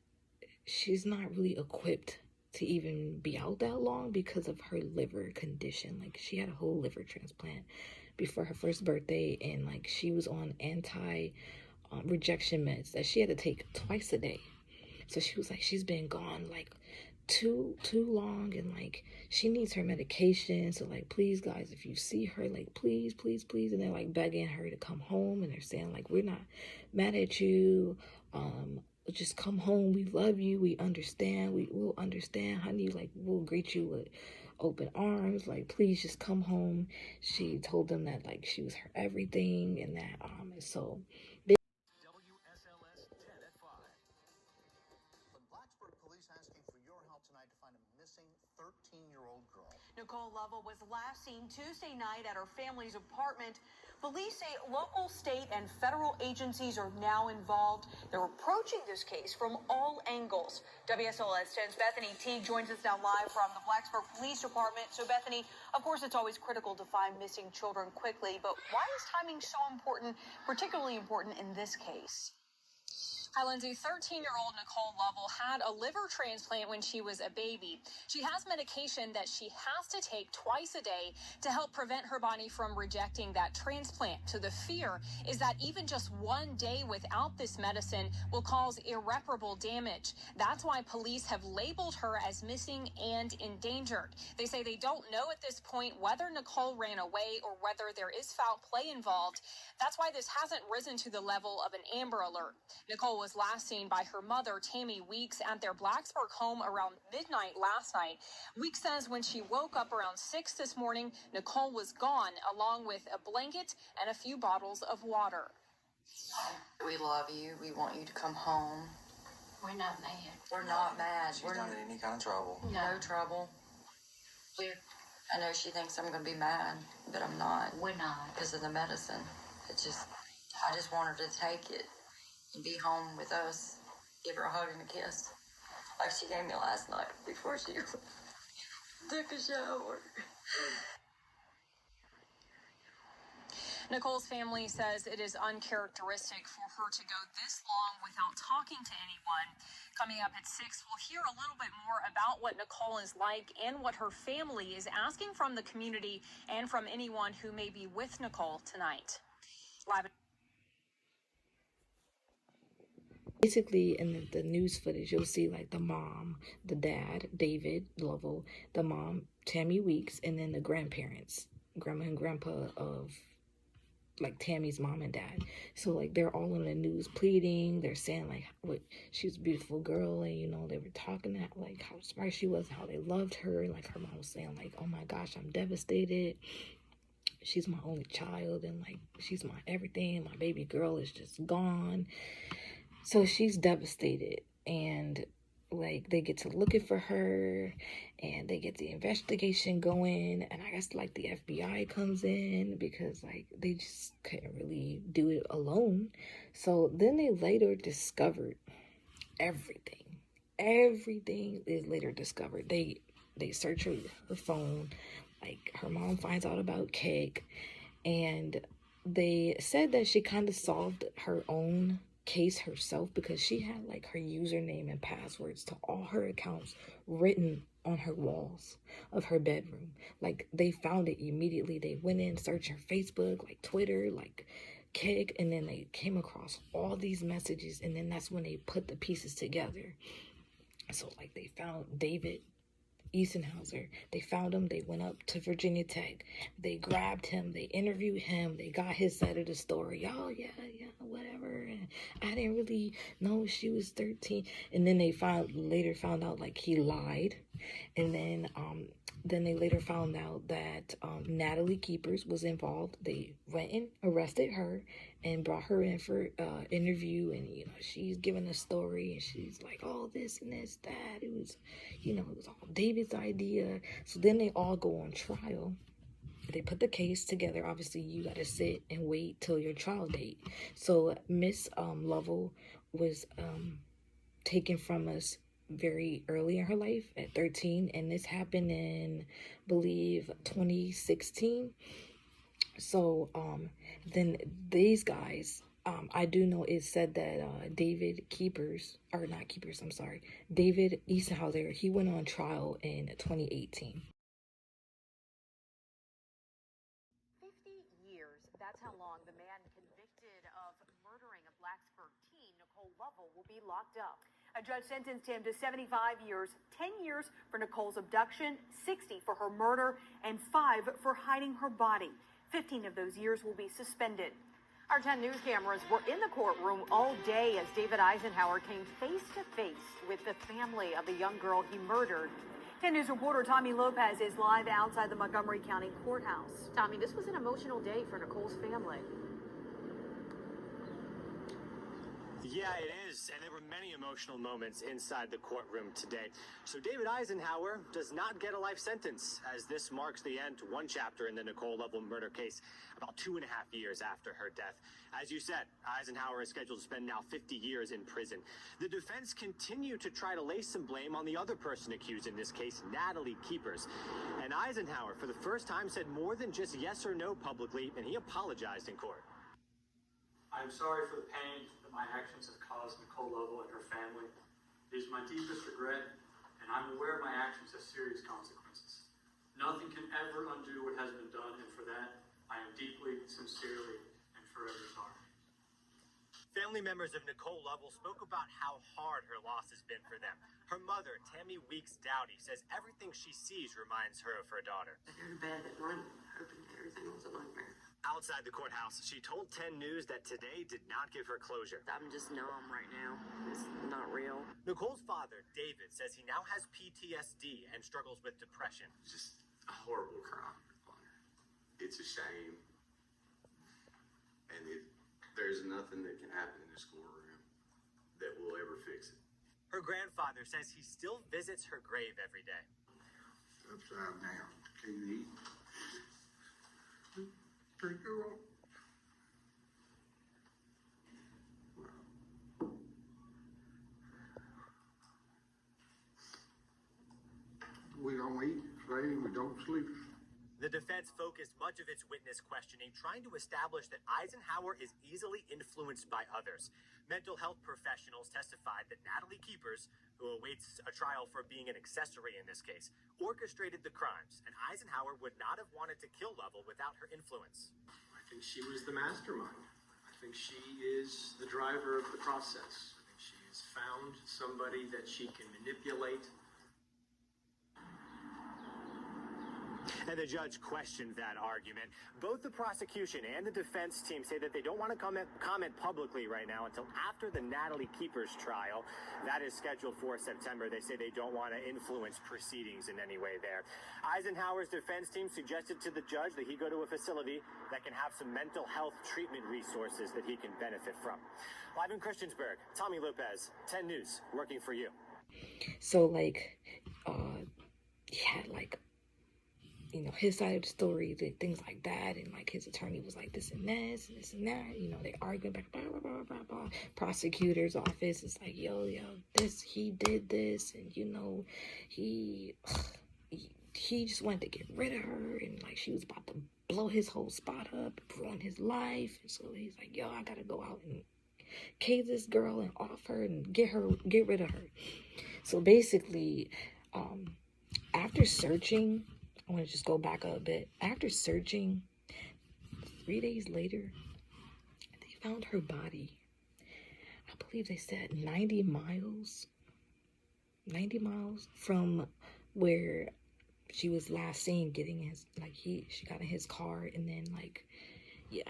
really equipped to even be out that long because of her liver condition. Like, she had a whole liver transplant before her first birthday, and like she was on rejection meds that she had to take twice a day. So she was like, she's been gone like too long, and like she needs her medication. So like, please guys, if you see her, like please, and they're like begging her to come home, and they're saying like, we're not mad at you, just come home, we love you, we understand, we will understand, honey, like we'll greet you with open arms, like please just come home. She told them that like she was her everything, and that so WSLS 10 at 5. The Blacksburg police asking for your help tonight to find a missing 13-year-old girl. Nicole Lovell was last seen Tuesday night at her family's apartment. Police say local, state, and federal agencies are now involved. They're approaching this case from all angles. WSLS 10's Bethany Teague joins us now live from the Blacksburg Police Department. So, Bethany, of course, it's always critical to find missing children quickly, but why is timing so important, particularly important in this case? Hi, Lindsay. 13-year-old Nicole Lovell had a liver transplant when she was a baby. She has medication that she has to take twice a day to help prevent her body from rejecting that transplant. So the fear is that even just one day without this medicine will cause irreparable damage. That's why police have labeled her as missing and endangered. They say they don't know at this point whether Nicole ran away or whether there is foul play involved. That's why this hasn't risen to the level of an Amber Alert. Nicole was last seen by her mother, Tammy Weeks, at their Blacksburg home around midnight last night. Weeks says when she woke up around 6 this morning, Nicole was gone, along with a blanket and a few bottles of water. We love you. We want you to come home. We're not mad. We're not mad. She's not in any kind of trouble. No trouble. I know she thinks I'm going to be mad, but I'm not. We're not. Because of the medicine. I just want her to take it and be home with us. Give her a hug and a kiss. Like she gave me last night before she took a shower. Nicole's family says it is uncharacteristic for her to go this long without talking to anyone. Coming up at 6, we'll hear a little bit more about what Nicole is like and what her family is asking from the community and from anyone who may be with Nicole tonight. Live. Basically, in the news footage, you'll see like the mom, the dad, David Lovell, the mom, Tammy Weeks, and then the grandparents, grandma and grandpa of like Tammy's mom and dad. So like they're all in the news pleading. They're saying like what she was a beautiful girl, and you know they were talking at like how smart she was, how they loved her. Like her mom was saying like, oh my gosh, I'm devastated. She's my only child, and like she's my everything. My baby girl is just gone. So she's devastated, and like they get to looking for her, and they get the investigation going, and I guess like the FBI comes in because like they just couldn't really do it alone. So then they later discovered everything is later discovered. They search her phone, like her mom finds out about cake, and they said that she kind of solved her own case herself because she had like her username and passwords to all her accounts written on her walls of her bedroom. Like they found it immediately. They went in, searched her Facebook, like Twitter, like kick, and then they came across all these messages, and then that's when they put the pieces together. So like they found David Eisenhower. They found him. They went up to Virginia Tech. They grabbed him. They interviewed him. They got his side of the story. Oh, yeah, whatever. And I didn't really know she was 13. And then they later found out like he lied. And then they later found out that Natalie Keepers was involved. They went and arrested her and brought her in for interview, and she's giving a story, and she's like, oh, this and this, that. It was, it was all David's idea. So then they all go on trial. They put the case together. Obviously, you got to sit and wait till your trial date. So Miss Lovell was taken from us very early in her life at 13, and this happened in, I believe, 2016. So then these guys, I do know it said that David Eisenhower, he went on trial in 2018. 50 years, that's how long the man convicted of murdering a Blacksburg teen, Nicole Lovell, will be locked up. A judge sentenced him to 75 years, 10 years for Nicole's abduction, 60 for her murder, and 5 for hiding her body. 15 of those years will be suspended. Our 10 news cameras were in the courtroom all day as David Eisenhower came face to face with the family of the young girl he murdered. 10 News reporter Tommy Lopez is live outside the Montgomery County Courthouse. Tommy, this was an emotional day for Nicole's family. Yeah, it is, and there were many emotional moments inside the courtroom today. So David Eisenhower does not get a life sentence, as this marks the end to one chapter in the Nicole Lovell murder case about 2.5 years after her death. As you said, Eisenhower is scheduled to spend now 50 years in prison. The defense continue to try to lay some blame on the other person accused in this case, Natalie Keepers. And Eisenhower, for the first time, said more than just yes or no publicly, and he apologized in court. I am sorry for the pain that my actions have caused Nicole Lovell and her family. It is my deepest regret, and I'm aware my actions have serious consequences. Nothing can ever undo what has been done, and for that, I am deeply, sincerely, and forever sorry. Family members of Nicole Lovell spoke about how hard her loss has been for them. Her mother, Tammy Weeks Dowdy, says everything she sees reminds her of her daughter. I go to bed at night hoping everything was a nightmare. Outside the courthouse, she told 10 News that today did not give her closure. I'm just numb right now. It's not real. Nicole's father, David, says he now has PTSD and struggles with depression. It's just a horrible crime. It's a shame. And there's nothing that can happen in this courtroom that will ever fix it. Her grandfather says he still visits her grave every day. Upside down. Can you eat? Drink your own. We don't eat, Freddie, we don't sleep. The defense focused much of its witness questioning trying to establish that Eisenhower is easily influenced by others. Mental health professionals testified that Natalie Keepers, who awaits a trial for being an accessory in this case, orchestrated the crimes, and Eisenhower would not have wanted to kill Lovell without her influence. I think she was the mastermind. I think she is the driver of the process. I think she has found somebody that she can manipulate. And the judge questioned that argument. Both the prosecution and the defense team say that they don't want to comment publicly right now until after the Natalie Keepers trial. That is scheduled for September. They say they don't want to influence proceedings in any way there. Eisenhower's defense team suggested to the judge that he go to a facility that can have some mental health treatment resources that he can benefit from. Live in Christiansburg, Tommy Lopez, 10 News, working for you. So he had his side of the story, things like that, and his attorney was like this and this and this and that. They arguing back, blah, blah, blah, blah, blah. Prosecutor's office is like, yo, he did this, and he just wanted to get rid of her, and she was about to blow his whole spot up, ruin his life. And so he's like, yo, I gotta go out and case this girl and off her and get rid of her. So basically, after searching, I want to just go back a bit. After searching, 3 days later, found her body, I believe they said 90 miles from where she was last seen getting his, like, she got in his car, and then, like, yeah.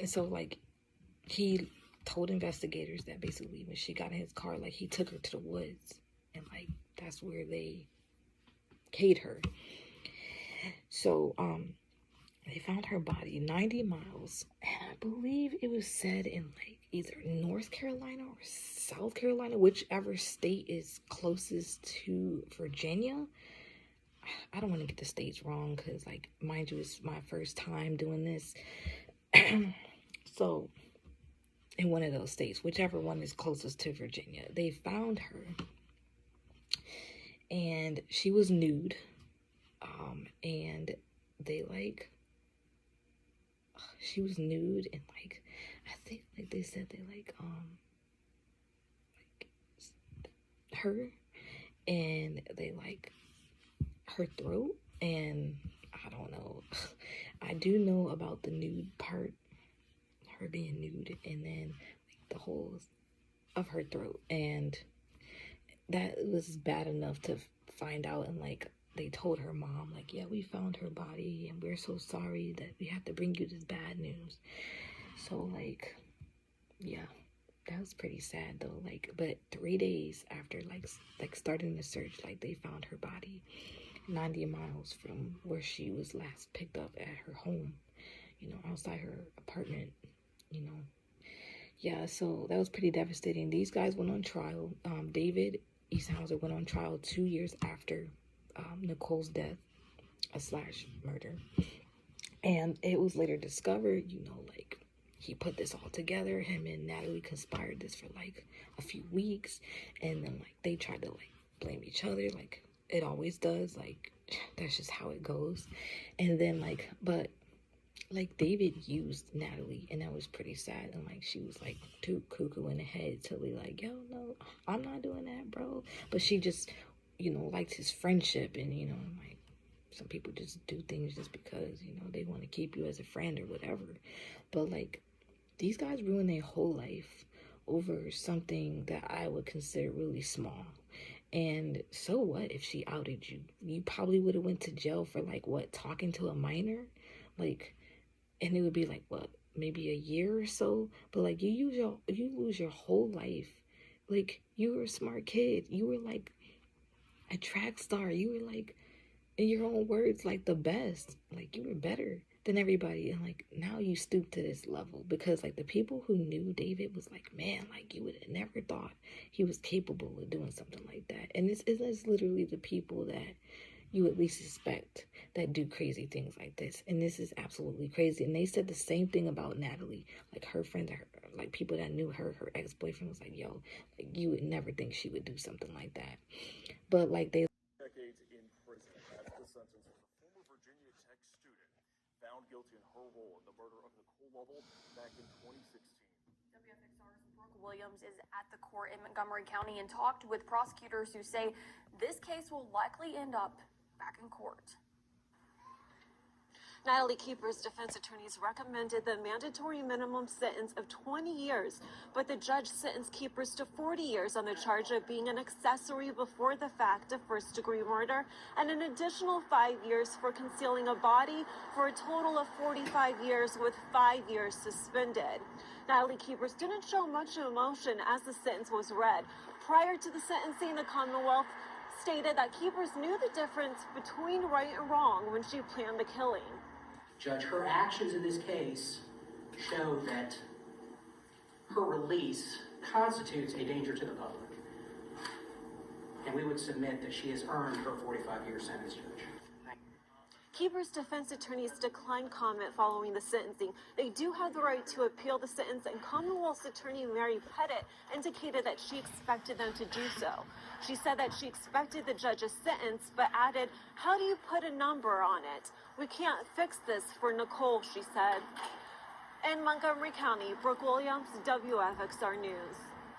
And so, like, he told investigators that basically when she got in his car, like, he took her to the woods, and, like, that's where they K'd her. So, they found her body 90 miles, and I believe it was said in, like, either North Carolina or South Carolina, whichever state is closest to Virginia. I don't want to get the states wrong because, like, mind you, it's my first time doing this. So, in one of those states, whichever one is closest to Virginia, they found her, and she was nude, and they, like, she was nude, and, like, I think, like, they said they, like her, and they, like, her throat, and I don't know. I do know about the nude part, her being nude, and then, like, the whole of her throat, and that was bad enough to find out. And, like, they told her mom, like, yeah, we found her body, and we're so sorry that we have to bring you this bad news. So, like, yeah, that was pretty sad though. Like, but 3 days after, like starting the search, like, they found her body 90 miles from where she was last picked up at her home, you know, outside her apartment, you know. Yeah, so that was pretty devastating. These guys went on trial. David Easthauser went on trial 2 years after Nicole's death / murder. And it was later discovered, you know, like, he put this all together. Him and Natalie conspired this for, like, a few weeks. And then, like, they tried to, like, blame each other, like it always does. Like, that's just how it goes. And then, like, but, like, David used Natalie, and that was pretty sad. And, like, she was, like, too cuckoo in the head to be like, yo, no, I'm not doing that, bro. But she just, you know, liked his friendship. And, you know, like, some people just do things just because, you know, they want to keep you as a friend or whatever. But, like, these guys ruined their whole life over something that I would consider really small. And so what if she outed you? You probably would have went to jail for, like, what, talking to a minor? Like, and it would be like, what, maybe a year or so? But, like, you lose your whole life. Like, you were a smart kid. You were, like, a track star. You were, like, in your own words, like, the best. Like, you were better than everybody. And, like, now you stoop to this level because, like, the people who knew David was like, man, like, you would have never thought he was capable of doing something like that. And this is literally the people that you at least suspect that do crazy things like this. And this is absolutely crazy. And they said the same thing about Natalie. Like, her friend, like, people that knew her ex-boyfriend was like, yo, like, you would never think she would do something like that. But, like, they decades in prison. That's the sentence for the former Virginia Tech student found guilty in her role in the murder of Nicole Lovell back in 2016. WFXR's Brooke Williams is at the court in Montgomery County and talked with prosecutors who say this case will likely end up back in court. Natalie Keeper's defense attorneys recommended the mandatory minimum sentence of 20 years, but the judge sentenced Keepers to 40 years on the charge of being an accessory before the fact of first-degree murder and an additional 5 years for concealing a body, for a total of 45 years with 5 years suspended. Natalie Keepers didn't show much emotion as the sentence was read. Prior to the sentencing, the Commonwealth stated that Keepers knew the difference between right and wrong when she planned the killing. Judge, her actions in this case show that her release constitutes a danger to the public. And we would submit that she has earned her 45-year sentence, Judge. Keeper's defense attorneys declined comment following the sentencing. They do have the right to appeal the sentence, and Commonwealth's attorney Mary Pettit indicated that she expected them to do so. She said that she expected the judge's sentence, but added, how do you put a number on it? We can't fix this for Nicole, she said. In Montgomery County, Brooke Williams, WFXR News.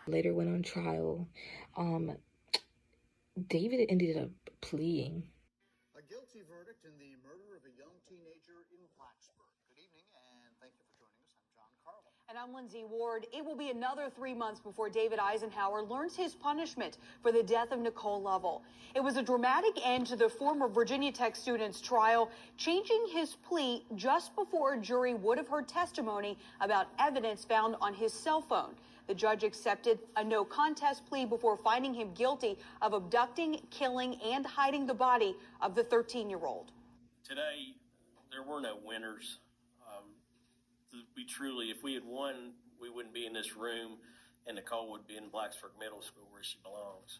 Later went on trial. David ended up pleading. A guilty verdict in the murder of a young teenager in Blacksburg. Good evening, and thank you for joining us. I'm John Carlin. And I'm Lindsay Ward. It will be another 3 months before David Eisenhower learns his punishment for the death of Nicole Lovell. It was a dramatic end to the former Virginia Tech student's trial, changing his plea just before a jury would have heard testimony about evidence found on his cell phone. The judge accepted a no contest plea before finding him guilty of abducting, killing, and hiding the body of the 13-year-old. Today, there were no winners. We truly, if we had won, we wouldn't be in this room, and Nicole would be in Blacksburg Middle School where she belongs.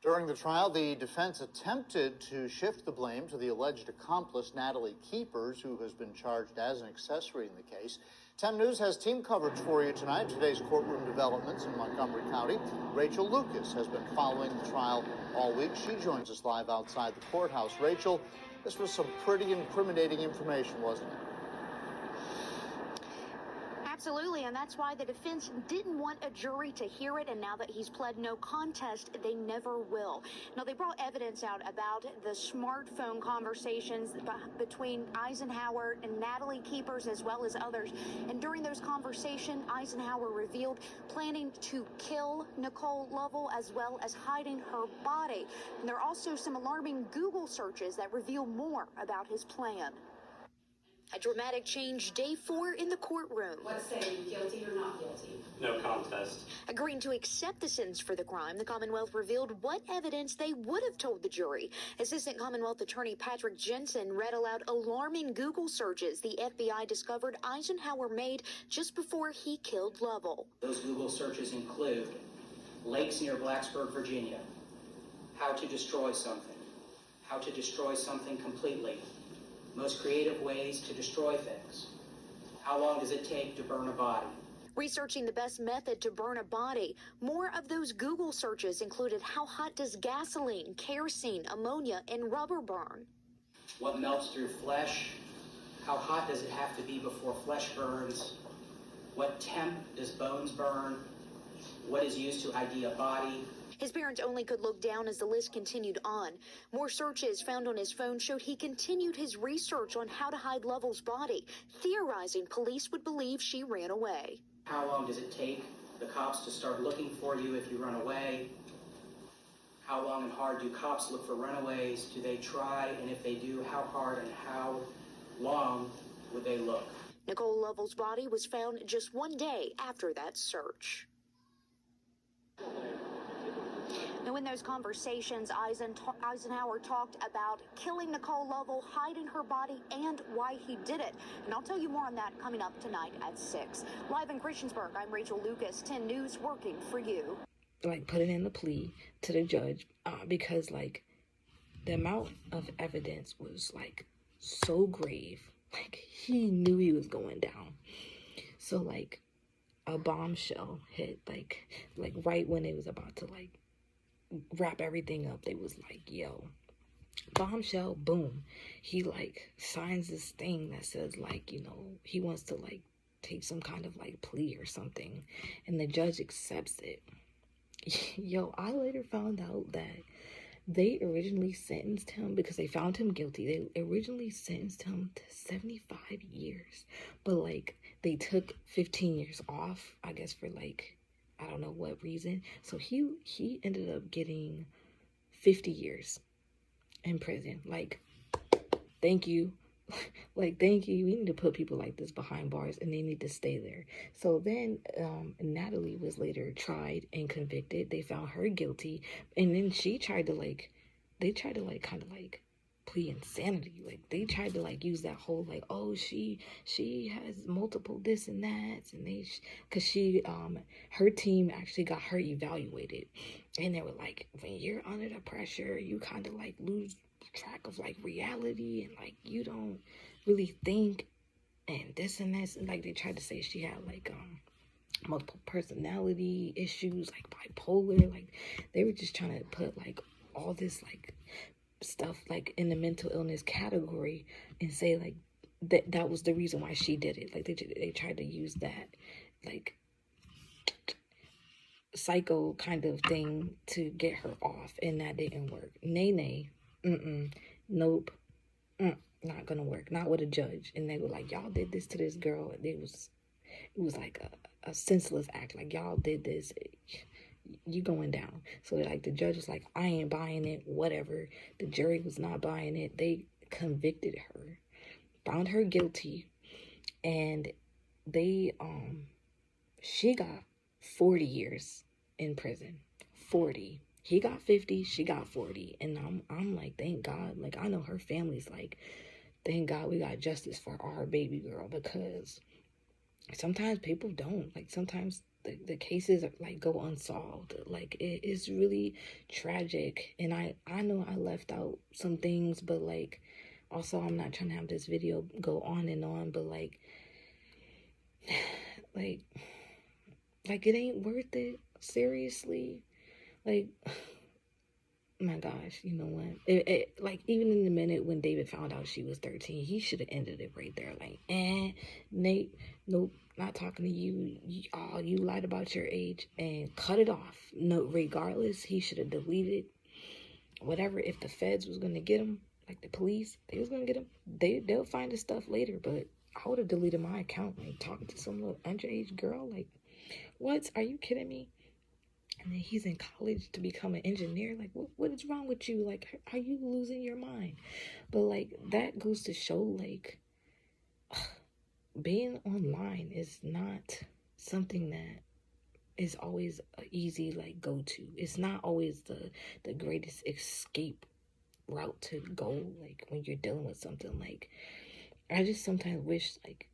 During the trial, the defense attempted to shift the blame to the alleged accomplice, Natalie Keepers, who has been charged as an accessory in the case. 10 News has team coverage for you tonight. Today's courtroom developments in Montgomery County. Rachel Lucas has been following the trial all week. She joins us live outside the courthouse. Rachel, this was some pretty incriminating information, wasn't it? Absolutely, and that's why the defense didn't want a jury to hear it, and now that he's pled no contest, they never will. Now, they brought evidence out about the smartphone conversations between Eisenhower and Natalie Keepers, as well as others. And during those conversations, Eisenhower revealed planning to kill Nicole Lovell, as well as hiding her body. And there are also some alarming Google searches that reveal more about his plan. A dramatic change, day 4 in the courtroom. What say, guilty or not guilty? No contest. Agreeing to accept the sentence for the crime, the Commonwealth revealed what evidence they would have told the jury. Assistant Commonwealth Attorney Patrick Jensen read aloud alarming Google searches the FBI discovered Eisenhower made just before he killed Lovell. Those Google searches include lakes near Blacksburg, Virginia, how to destroy something completely, most creative ways to destroy things, how long does it take to burn a body. Researching the best method to burn a body, more of those Google searches included how hot does gasoline, kerosene, ammonia, and rubber burn. What melts through flesh, how hot does it have to be before flesh burns, what temp does bones burn, what is used to ID a body. His parents only could look down as the list continued on. More searches found on his phone showed he continued his research on how to hide Lovell's body, theorizing police would believe she ran away. How long does it take the cops to start looking for you if you run away? How long and hard do cops look for runaways? Do they try? And if they do, how hard and how long would they look? Nicole Lovell's body was found just one day after that search. Now, in those conversations, Eisenhower talked about killing Nicole Lovell, hiding her body, and why he did it. And I'll tell you more on that coming up tonight at 6. Live in Christiansburg, I'm Rachel Lucas, 10 News, working for you. Like, put it in the plea to the judge because, like, the amount of evidence was, like, so grave. Like, he knew he was going down. So, like, a bombshell hit, like right when it was about to, like, wrap everything up. They was like, yo, bombshell, boom. He, like, signs this thing that says, like, you know, he wants to, like, take some kind of, like, plea or something. And the judge accepts it. Yo, I later found out that they originally sentenced him, because they found him guilty, they originally sentenced him to 75 years. But, like, they took 15 years off, I guess, for, like, I don't know what reason. So he ended up getting 50 years in prison. Like, thank you. Like, thank you. We need to put people like this behind bars, and they need to stay there. So then Natalie was later tried and convicted. They found her guilty, and then she tried to, like, they tried to, like, kind of, like, plea insanity. Like, they tried to, like, use that whole, like, oh, she has multiple this and that, and they, because she, her team actually got her evaluated, and they were like, when you're under the pressure, you kind of, like, lose track of, like, reality, and, like, you don't really think, and this and this, and, like, they tried to say she had, like, multiple personality issues, like bipolar. Like, they were just trying to put, like, all this, like, stuff, like, in the mental illness category, and say, like, that was the reason why she did it. Like, they tried to use that, like, psycho kind of thing to get her off, and that didn't work. Nay, nope, not gonna work, not with a judge. And they were like, y'all did this to this girl. It was it was like a senseless act. Like, y'all did this, you going down. So like the judge was like, I ain't buying it, whatever. The jury was not buying it. They convicted her, found her guilty, and they she got 40 years in prison. 40. He got 50, she got 40. And I'm like, thank God. Like, I know her family's like, thank God we got justice for our baby girl, because sometimes people don't. Like, sometimes the cases are, like, go unsolved. Like, it is really tragic. And I know I left out some things, but like, also I'm not trying to have this video go on and on, but like it ain't worth it. Seriously. Like, my gosh, you know what? Like, even in the minute when David found out she was 13, he should have ended it right there. Like, Nate, nope, not talking to you. You lied about your age, and cut it off. No, regardless, he should have deleted whatever. If the feds was gonna get him, like the police, they was gonna get him. They'll find his stuff later. But I would have deleted my account. Like, talking to some little underage girl. Like, what? Are you kidding me? And then he's in college to become an engineer. Like, what is wrong with you? Like, are you losing your mind? But like, that goes to show, like, being online is not something that is always an easy, like, go-to. It's not always the greatest escape route to go, like, when you're dealing with something. Like, I just sometimes wish, like,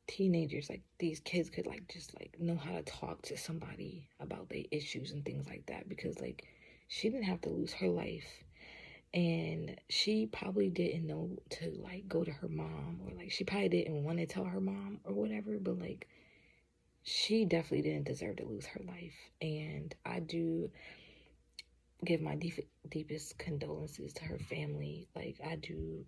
teenagers, like these kids, could like just like know how to talk to somebody about their issues and things like that, because like, she didn't have to lose her life, and she probably didn't know to like go to her mom, or like she probably didn't want to tell her mom or whatever, but like, she definitely didn't deserve to lose her life. And I do give my deepest condolences to her family. Like, I do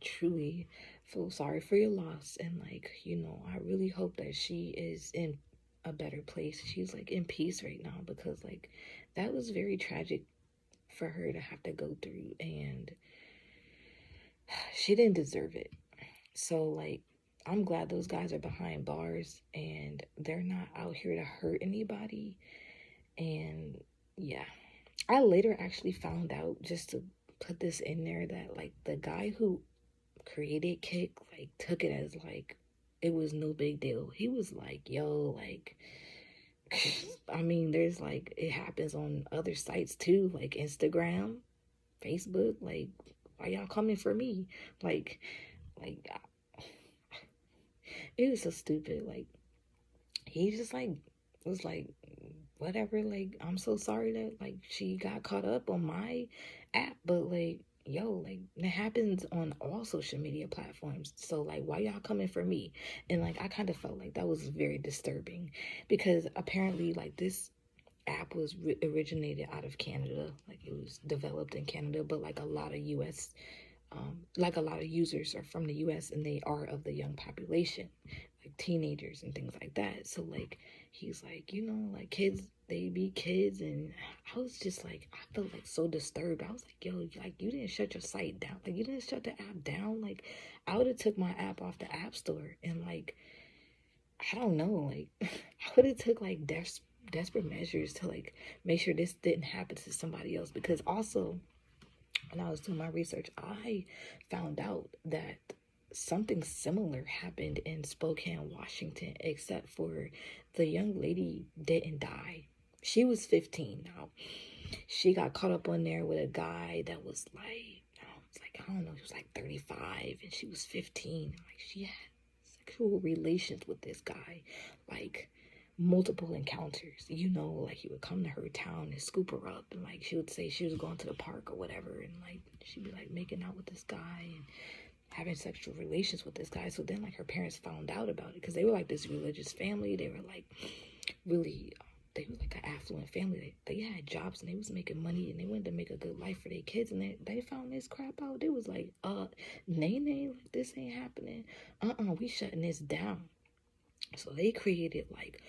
truly feel sorry for your loss, and like, you know, I really hope that she is in a better place. She's like in peace right now, because like, that was very tragic for her to have to go through, and she didn't deserve it. So like, I'm glad those guys are behind bars and they're not out here to hurt anybody. And yeah, I later actually found out, just to put this in there, that like the guy who created Kick, like, took it as like it was no big deal. He was like, yo, like, I mean, there's like, it happens on other sites too, like Instagram, Facebook. Like, why y'all coming for me? Like it was so stupid. Like, he just like was like, whatever, like, I'm so sorry that like she got caught up on my app, but like, yo, like, it happens on all social media platforms. So like, why y'all coming for me? And like, I kind of felt like that was very disturbing, because apparently like this app was originated out of Canada. Like, it was developed in Canada, but like a lot of US like a lot of users are from the US, and they are of the young population, like teenagers and things like that. So like, he's like, you know, like, kids, they be kids. And I was just like, I felt like so disturbed. I was like, yo, like, you didn't shut your site down. Like, you didn't shut the app down. Like, I would have took my app off the app store, and like, I don't know, like, I would have took like desperate measures to like make sure this didn't happen to somebody else. Because also, when I was doing my research, I found out that something similar happened in Spokane, Washington, except for the young lady didn't die. She was 15 now. She got caught up on there with a guy that was like, I don't know, he was like 35, and she was 15. Like, she had sexual relations with this guy, like, multiple encounters, you know, like, he would come to her town and scoop her up, and like, she would say she was going to the park or whatever, and like, she'd be like making out with this guy and having sexual relations with this guy. So then like, her parents found out about it, because they were like this religious family. They were like really, they were like an affluent family. They had jobs, and they was making money, and they wanted to make a good life for their kids. And they found this crap out. They was like, nay, like, this ain't happening. We shutting this down. So they created like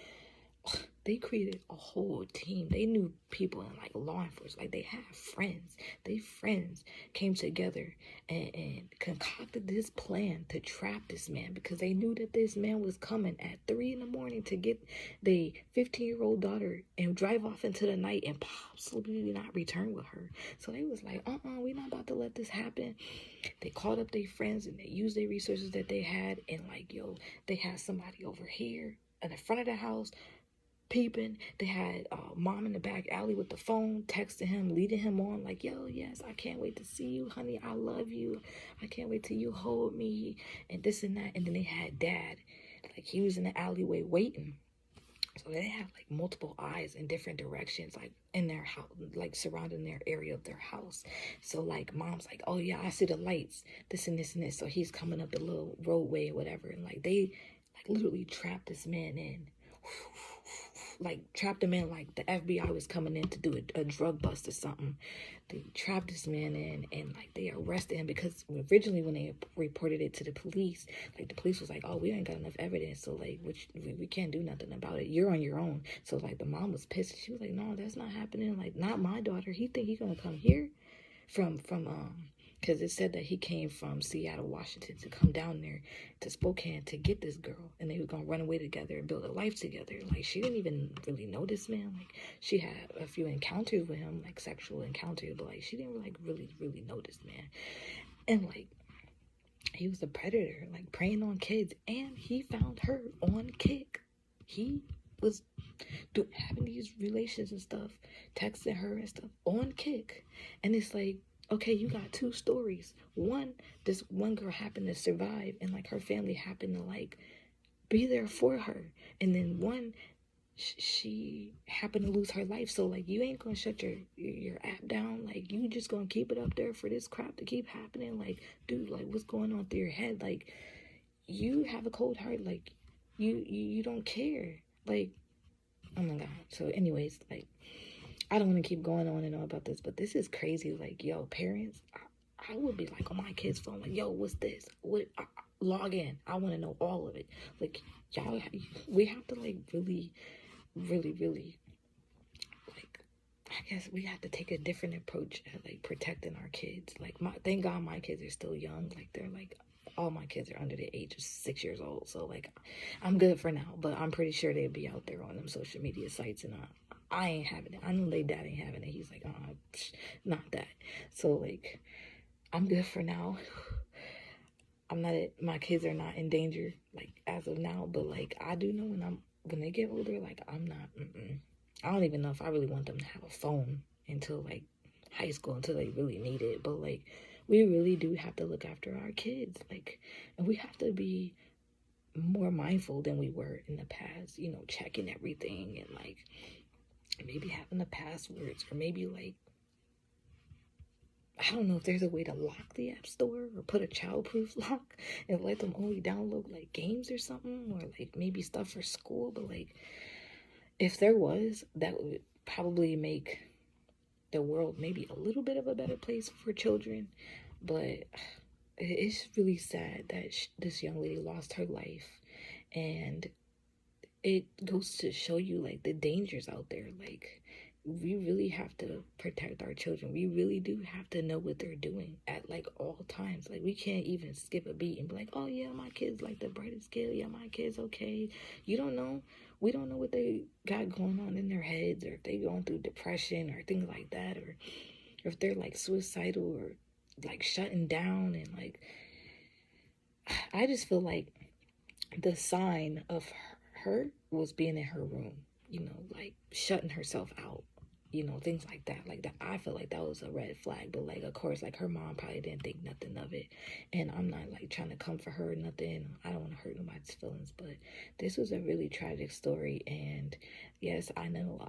they created a whole team. They knew people in like law enforcement. Like they had friends. They friends came together and concocted this plan to trap this man, because they knew that this man was coming at 3 in the morning to get the 15-year-old daughter and drive off into the night and possibly not return with her. So they was like, we're not about to let this happen. They called up their friends and they used their resources that they had, and like, yo, they had somebody over here in the front of the house peeping. They had mom in the back alley with the phone, texting him, leading him on, like, yo, yes, I can't wait to see you, honey, I love you, I can't wait till you hold me, and this and that. And then they had dad, like he was in the alleyway waiting. So they have like multiple eyes in different directions, like in their house, like surrounding their area of their house. So like mom's like, oh yeah, I see the lights, this and this and this. So he's coming up the little roadway or whatever. And like they like literally trapped this man in. Like trapped him in like the FBI was coming in to do a drug bust or something. They trapped this man in, and like they arrested him, because originally when they reported it to the police, like the police was like, oh, we ain't got enough evidence, so like we can't do nothing about it, you're on your own. So like the mom was pissed. She was like, no, that's not happening, like not my daughter. He think he gonna come here from because it said that he came from Seattle, Washington to come down there to Spokane to get this girl, and they were gonna run away together and build a life together. Like she didn't even really know this man. Like she had a few encounters with him, like sexual encounters, but like she didn't like really know this man. And like he was a predator, like preying on kids, and he found her on Kick. He was having these relations and stuff, texting her and stuff on Kick. And it's like, okay, you got two stories. One, this one girl happened to survive, and like her family happened to like be there for her. And then one, she happened to lose her life. So like you ain't gonna shut your app down. Like you just gonna keep it up there for this crap to keep happening. Like, dude, like what's going on through your head? Like you have a cold heart. Like you don't care. Like, oh my God. So anyways, like I don't want to keep going on and on about this, but this is crazy. Like, yo, parents, I would be like on my kid's phone, like, yo, what's this? What? Log in. I want to know all of it. Like, y'all, we have to like really, like, I guess we have to take a different approach at like protecting our kids. Like, thank God my kids are still young. Like, they're like, all my kids are under the age of 6 years old. So like, I'm good for now, but I'm pretty sure they'll be out there on them social media sites, and I ain't having it. I know they dad ain't having it. He's like, not that. So like, I'm good for now. My kids are not in danger, like as of now, but like I do know when they get older, like I'm not, I don't even know if I really want them to have a phone until like high school, until they really need it. But like, we really do have to look after our kids, like, and we have to be more mindful than we were in the past, you know, checking everything and like maybe having the passwords, or maybe like, I don't know if there's a way to lock the app store or put a childproof lock and let them only download like games or something, or like maybe stuff for school. But like, if there was, that would probably make the world maybe a little bit of a better place for children. But it's really sad that this young lady lost her life, and it goes to show you like the dangers out there. Like, we really have to protect our children. We really do have to know what they're doing at like all times. Like, we can't even skip a beat and be like, oh yeah, my kid's like the brightest kid, yeah, my kid's okay. You don't know. We don't know what they got going on in their heads, or if they going through depression or things like that, or if they're like suicidal or like shutting down. And like, I just feel like the sign of her was being in her room, you know, like shutting herself out, you know, things like that. Like that, I feel like that was a red flag. But like, of course, like her mom probably didn't think nothing of it, and I'm not like trying to comfort her or nothing. I don't want to hurt nobody's feelings, but this was a really tragic story. And yes, I know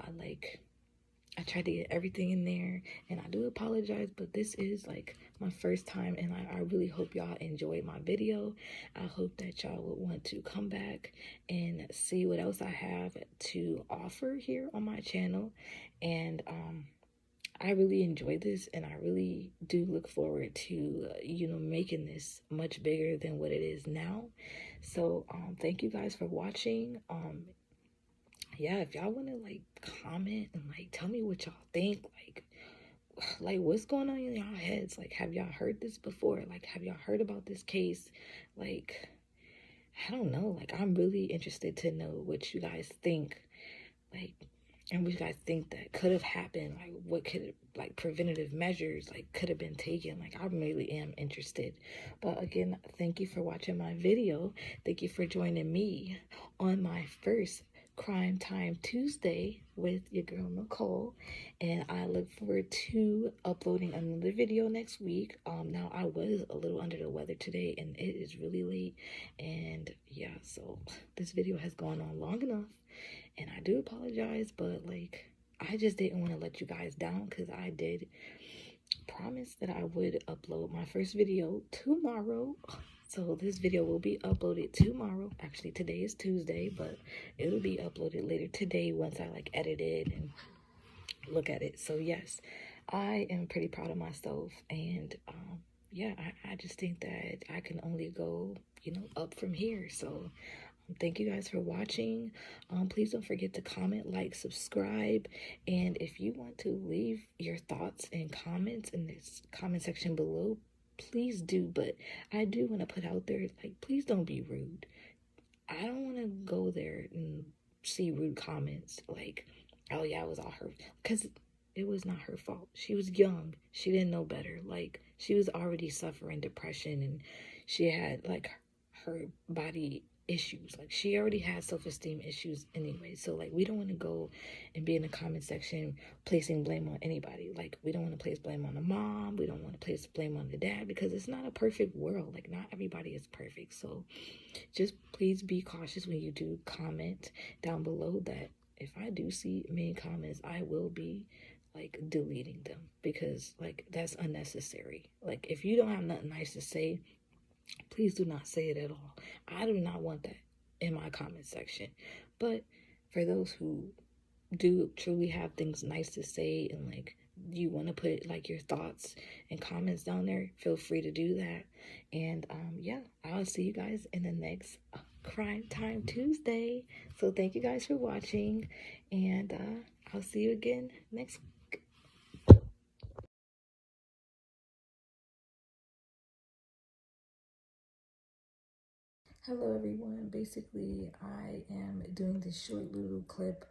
I tried to get everything in there, and I do apologize, but this is like my first time, and I really hope y'all enjoyed my video. I hope that y'all would want to come back and see what else I have to offer here on my channel. And I really enjoyed this, and I really do look forward to you know, making this much bigger than what it is now. So thank you guys for watching. yeah, if y'all want to like comment and like tell me what y'all think, like what's going on in y'all heads? Like, have y'all heard this before? Like, have y'all heard about this case? Like, I don't know. Like, I'm really interested to know what you guys think. Like, and what you guys think that could have happened. Like, what could, like, preventative measures, like, could have been taken. Like, I really am interested. But again, thank you for watching my video. Thank you for joining me on my first Crime Time Tuesday with your girl Nicole, and I look forward to uploading another video next week. Now I was a little under the weather today and it is really late, and yeah, so this video has gone on long enough and I do apologize, but like I just didn't want to let you guys down because I did promise that I would upload my first video tomorrow. So this video will be uploaded tomorrow. Actually, today is Tuesday, but it'll be uploaded later today once I like edit it and look at it. So yes, I am pretty proud of myself, and yeah, I just think that I can only go, you know, up from here. So thank you guys for watching. Please don't forget to comment, like, subscribe, and if you want to leave your thoughts and comments in this comment section below, please do. But I do want to put out there, like, please don't be rude. I don't want to go there and see rude comments like, oh yeah, it was all her, because it was not her fault. She was young. She didn't know better. Like, she was already suffering depression, and she had like her body issues. Like, she already had self-esteem issues anyway. So like, we don't want to go and be in the comment section placing blame on anybody. Like, we don't want to place blame on the mom. We don't want to place blame on the dad, because it's not a perfect world. Like, not everybody is perfect. So just please be cautious when you do comment down below, that if I do see mean comments, I will be like deleting them, because like that's unnecessary. Like, if you don't have nothing nice to say, please do not say it at all. I do not want that in my comment section. But for those who do truly have things nice to say, and like you want to put like your thoughts and comments down there, feel free to do that. And yeah, I'll see you guys in the next Crime Time Tuesday. So thank you guys for watching, and I'll see you again next week. Hello everyone. Basically, I am doing this short little clip.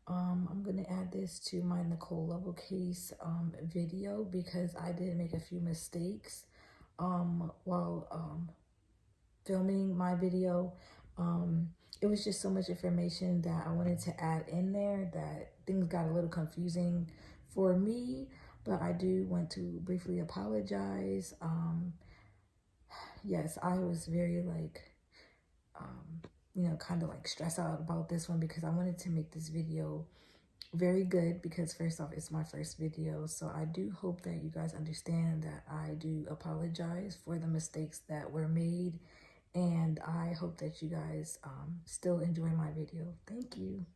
I'm gonna add this to my Nicole Lovell case video, because I did make a few mistakes while filming my video. It was just so much information that I wanted to add in there that things got a little confusing for me, but I do want to briefly apologize. Yes, I was very like, you know, kind of like stressed out about this one, because I wanted to make this video very good, because first off, it's my first video. So I do hope that you guys understand that I do apologize for the mistakes that were made, and I hope that you guys still enjoy my video. Thank you.